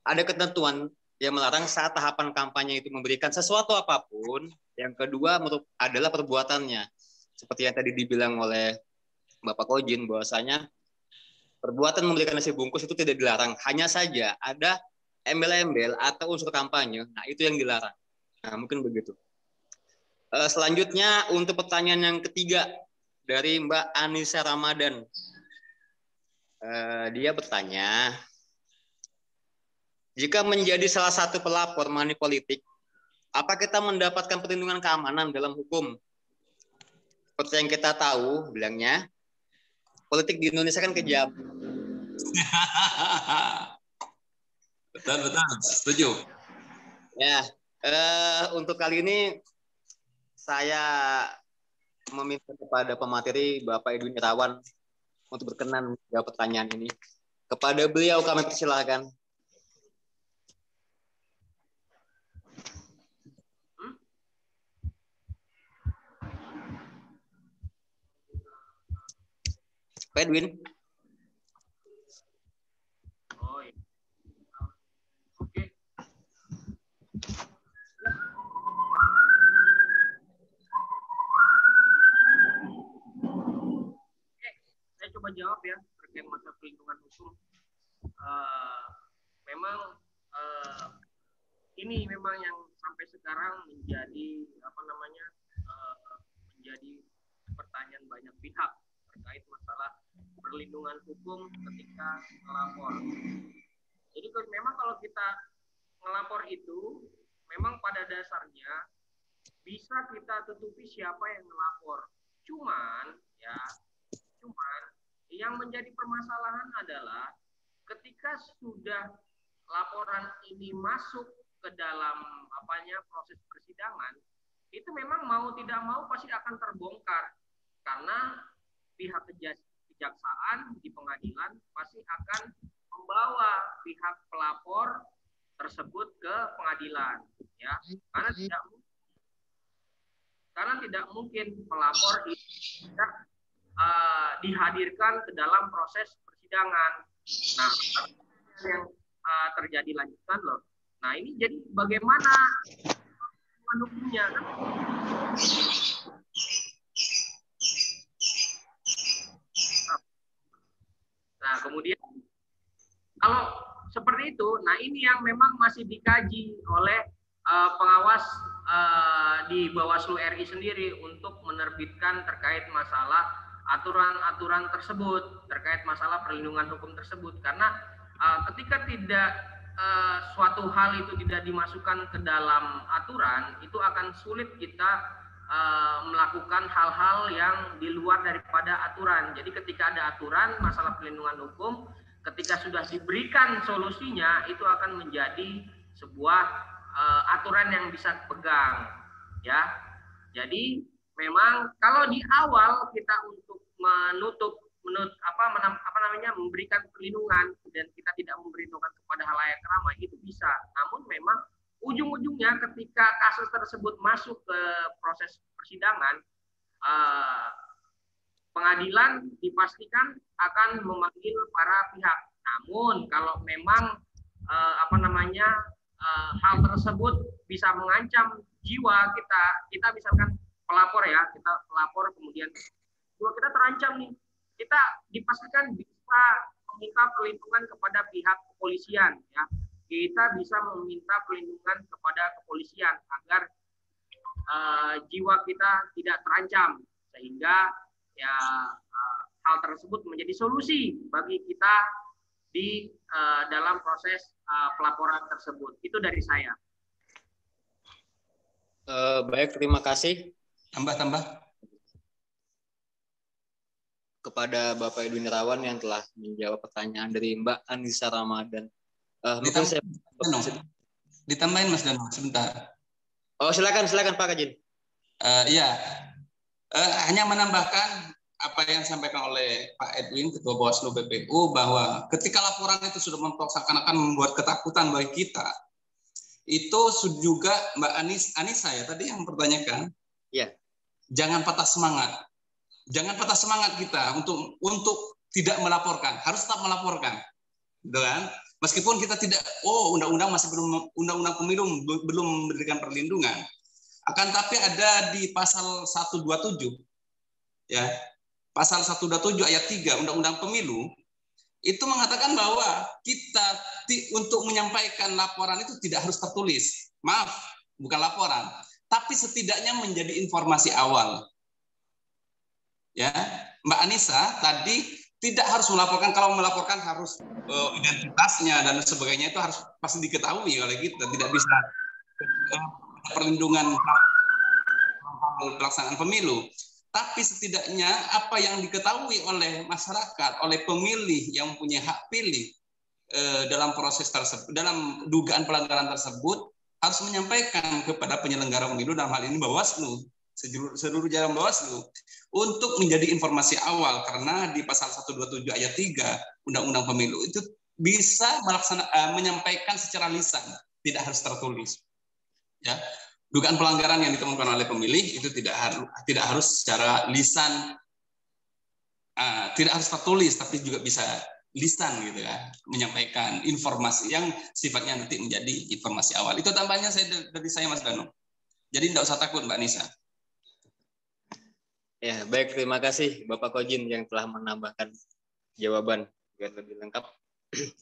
ada ketentuan yang melarang saat tahapan kampanye itu memberikan sesuatu apapun. Yang kedua adalah perbuatannya. Seperti yang tadi dibilang oleh Bapak Kojin, bahwasanya perbuatan memberikan nasi bungkus itu tidak dilarang. Hanya saja ada embel-embel atau unsur kampanye. Nah, itu yang dilarang. Nah, mungkin begitu. Selanjutnya untuk pertanyaan yang ketiga dari Mbak Anissa Ramadan. Dia bertanya, jika menjadi salah satu pelapor money politik, apa kita mendapatkan perlindungan keamanan dalam hukum? Seperti yang kita tahu, bilangnya, politik di Indonesia kan kejam. Betul, setuju. Ya, untuk kali ini saya meminta kepada pemateri Bapak Edwin Irawan untuk berkenan menjawab pertanyaan ini. Kepada beliau kami persilahkan. Edwin. Oh, iya. Oke. Saya coba jawab ya terkait masalah perlindungan hukum. Memang ini memang yang sampai sekarang menjadi menjadi pertanyaan banyak pihak terkait masalah perlindungan hukum ketika melapor. Jadi memang kalau kita melapor itu memang pada dasarnya bisa kita tutupi siapa yang melapor. Cuman yang menjadi permasalahan adalah ketika sudah laporan ini masuk ke dalam proses persidangan, itu memang mau tidak mau pasti akan terbongkar karena pihak kejaksaan di pengadilan pasti akan membawa pihak pelapor tersebut ke pengadilan, ya, karena tidak mungkin pelapor tidak dihadirkan ke dalam proses persidangan. Nah, yang terjadi lanjutan loh. Nah, ini jadi bagaimana hukumnya? Nah, kemudian kalau seperti itu, nah ini yang memang masih dikaji oleh pengawas di Bawaslu RI sendiri untuk menerbitkan terkait masalah aturan-aturan tersebut, terkait masalah perlindungan hukum tersebut. Karena ketika tidak suatu hal itu tidak dimasukkan ke dalam aturan, itu akan sulit kita melakukan hal-hal yang di luar daripada aturan. Jadi ketika ada aturan masalah perlindungan hukum, ketika sudah diberikan solusinya, itu akan menjadi sebuah aturan yang bisa dipegang, ya. Jadi memang kalau di awal kita untuk memberikan perlindungan dan kita tidak memberitahukan kepada halayak ramai, itu bisa. Namun memang ujung-ujungnya ketika kasus tersebut masuk ke proses persidangan, pengadilan dipastikan akan memanggil para pihak. Namun kalau memang hal tersebut bisa mengancam jiwa kita misalkan pelapor ya, kita pelapor kemudian jiwa kita terancam nih, kita dipastikan bisa meminta perlindungan kepada pihak kepolisian ya. Kita bisa meminta perlindungan kepada kepolisian agar jiwa kita tidak terancam, sehingga ya hal tersebut menjadi solusi bagi kita di dalam proses pelaporan tersebut. Itu dari saya. Baik, terima kasih. Tambah. Kepada Bapak Edwin Irawan yang telah menjawab pertanyaan dari Mbak Anissa Ramadan. Ditambahin Mas Dano sebentar. Oh, silakan Pak Kajin. Hanya menambahkan apa yang disampaikan oleh Pak Edwin, Ketua Bawaslu BPU, bahwa ketika laporan itu sudah seakan-akan membuat ketakutan bagi kita, itu juga Mbak Anissa ya tadi yang mempertanyakan, ya, jangan patah semangat kita untuk tidak melaporkan, harus tetap melaporkan, gitu kan? Meskipun kita tidak, undang-undang pemilu belum memberikan perlindungan, akan tapi ada di pasal 127, ya, pasal 127 ayat 3 Undang-Undang Pemilu itu mengatakan bahwa kita untuk menyampaikan laporan itu tidak harus tertulis. Maaf, bukan laporan, tapi setidaknya menjadi informasi awal. Ya, Mbak Anissa tadi tidak harus melaporkan, kalau melaporkan harus identitasnya dan sebagainya itu harus pasti diketahui oleh kita, tidak bisa perlindungan pelaksanaan pemilu. Tapi setidaknya apa yang diketahui oleh masyarakat, oleh pemilih yang punya hak pilih dalam proses tersebut, dalam dugaan pelanggaran tersebut, harus menyampaikan kepada penyelenggara pemilu, dalam hal ini Bawaslu, seluruh jajaran Bawaslu, untuk menjadi informasi awal, karena di pasal 127 ayat 3 Undang-Undang Pemilu itu bisa menyampaikan secara lisan, tidak harus tertulis. Ya. Dugaan pelanggaran yang ditemukan oleh pemilih itu tidak harus secara lisan, tidak harus tertulis, tapi juga bisa lisan gitu ya, menyampaikan informasi yang sifatnya nanti menjadi informasi awal. Itu tambahnya dari saya Mas Dano. Jadi tidak usah takut Mbak Nisa. Ya, baik, terima kasih Bapak Kojin yang telah menambahkan jawaban biar lebih lengkap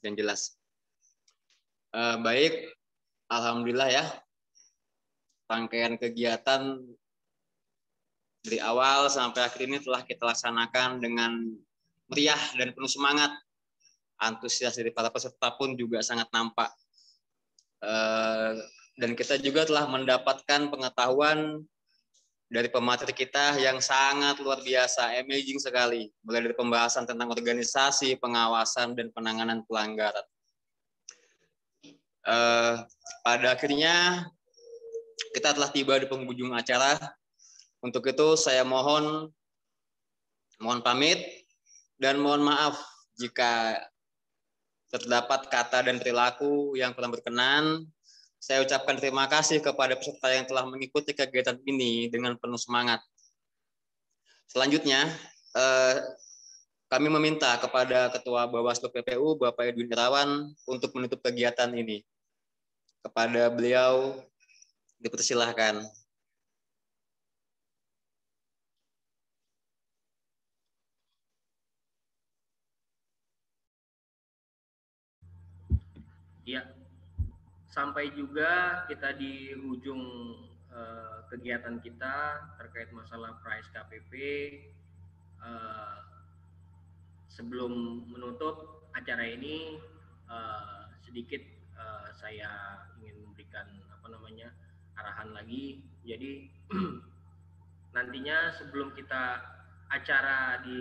dan jelas. Baik, alhamdulillah ya. Rangkaian kegiatan dari awal sampai akhir ini telah kita laksanakan dengan meriah dan penuh semangat. Antusias dari para peserta pun juga sangat nampak. Dan kita juga telah mendapatkan pengetahuan dari pemateri kita yang sangat luar biasa, amazing sekali. Mulai dari pembahasan tentang organisasi, pengawasan, dan penanganan pelanggaran. Pada akhirnya, kita telah tiba di penghujung acara. Untuk itu saya mohon pamit dan mohon maaf jika terdapat kata dan perilaku yang kurang berkenan Saya ucapkan terima kasih kepada peserta yang telah mengikuti kegiatan ini dengan penuh semangat. Selanjutnya, kami meminta kepada Ketua Bawaslu PPU, Bapak Edwin Irawan, untuk menutup kegiatan ini. Kepada beliau, dipersilahkan. Ya, sampai juga kita di ujung kegiatan kita terkait masalah pra-SKPP. Sebelum menutup acara ini, sedikit saya ingin memberikan arahan lagi. Jadi nantinya sebelum kita acara di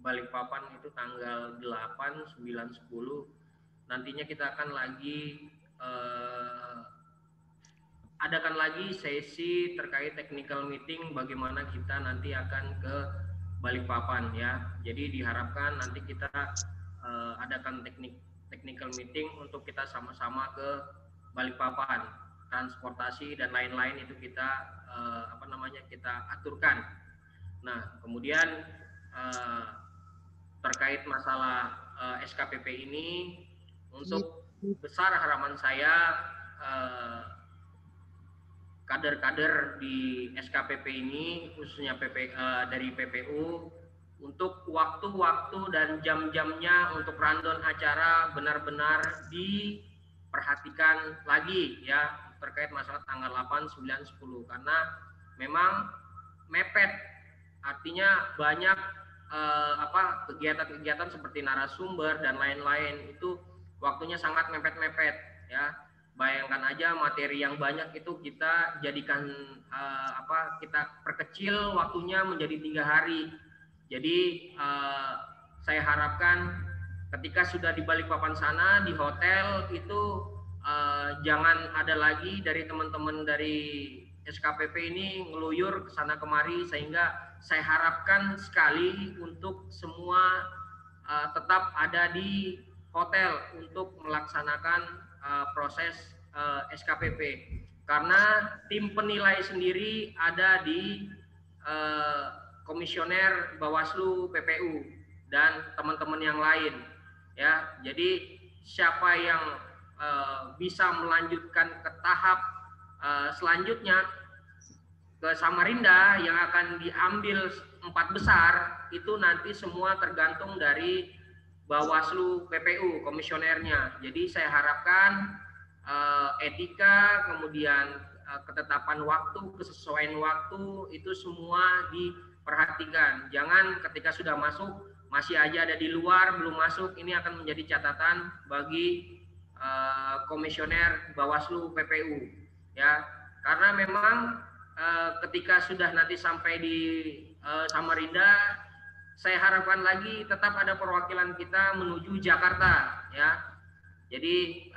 Balikpapan itu tanggal 8, 9, 10, nantinya kita akan adakan lagi sesi terkait technical meeting bagaimana kita nanti akan ke Balikpapan ya. Jadi diharapkan nanti kita adakan technical meeting untuk kita sama-sama ke Balikpapan. Transportasi dan lain-lain itu kita kita aturkan. Nah, kemudian terkait masalah SKPP ini, untuk besar harapan saya kader-kader di SKPP ini, khususnya dari PPU, untuk waktu-waktu dan jam-jamnya untuk rundown acara benar-benar diperhatikan lagi ya, terkait masalah tanggal 8, 9, 10, karena memang mepet, artinya banyak kegiatan-kegiatan seperti narasumber dan lain-lain itu waktunya sangat mepet-mepet ya. Bayangkan aja materi yang banyak itu kita jadikan kita perkecil waktunya menjadi 3 hari. Jadi saya harapkan ketika sudah di Balikpapan sana di hotel itu jangan ada lagi dari teman-teman dari SKPP ini ngeluyur ke sana kemari, sehingga saya harapkan sekali untuk semua tetap ada di hotel untuk melaksanakan proses SKPP, karena tim penilai sendiri ada di komisioner Bawaslu PPU dan teman-teman yang lain ya. Jadi siapa yang bisa melanjutkan ke tahap selanjutnya ke Samarinda yang akan diambil 4 besar, itu nanti semua tergantung dari Bawaslu PPU komisionernya. Jadi saya harapkan etika, kemudian ketetapan waktu, kesesuaian waktu itu semua diperhatikan. Jangan ketika sudah masuk masih aja ada di luar, belum masuk. Ini akan menjadi catatan bagi komisioner Bawaslu PPU ya, karena memang ketika sudah nanti sampai di Samarinda, saya harapkan lagi tetap ada perwakilan kita menuju Jakarta ya. Jadi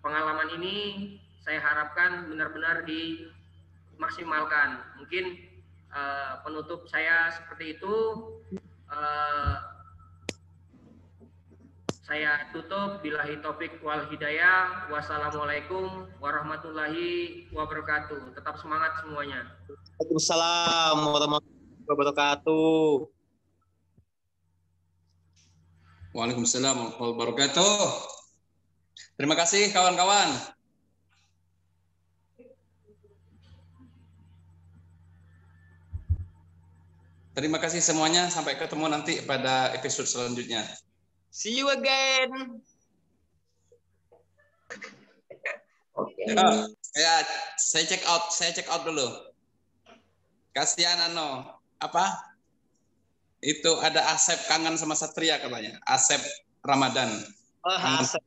pengalaman ini saya harapkan benar-benar dimaksimalkan. Mungkin penutup saya seperti itu. Saya tutup, billahi taufik wal hidayah. Wassalamualaikum warahmatullahi wabarakatuh. Tetap semangat semuanya. Waalaikumsalam warahmatullahi wabarakatuh. Waalaikumsalam warahmatullahi wabarakatuh. Terima kasih kawan-kawan. Terima kasih semuanya. Sampai ketemu nanti pada episode selanjutnya. See you again. Ya, saya check out dulu. Kasihan itu ada Asep kangen sama Satria katanya. Asep Ramadan. Oh, Asep.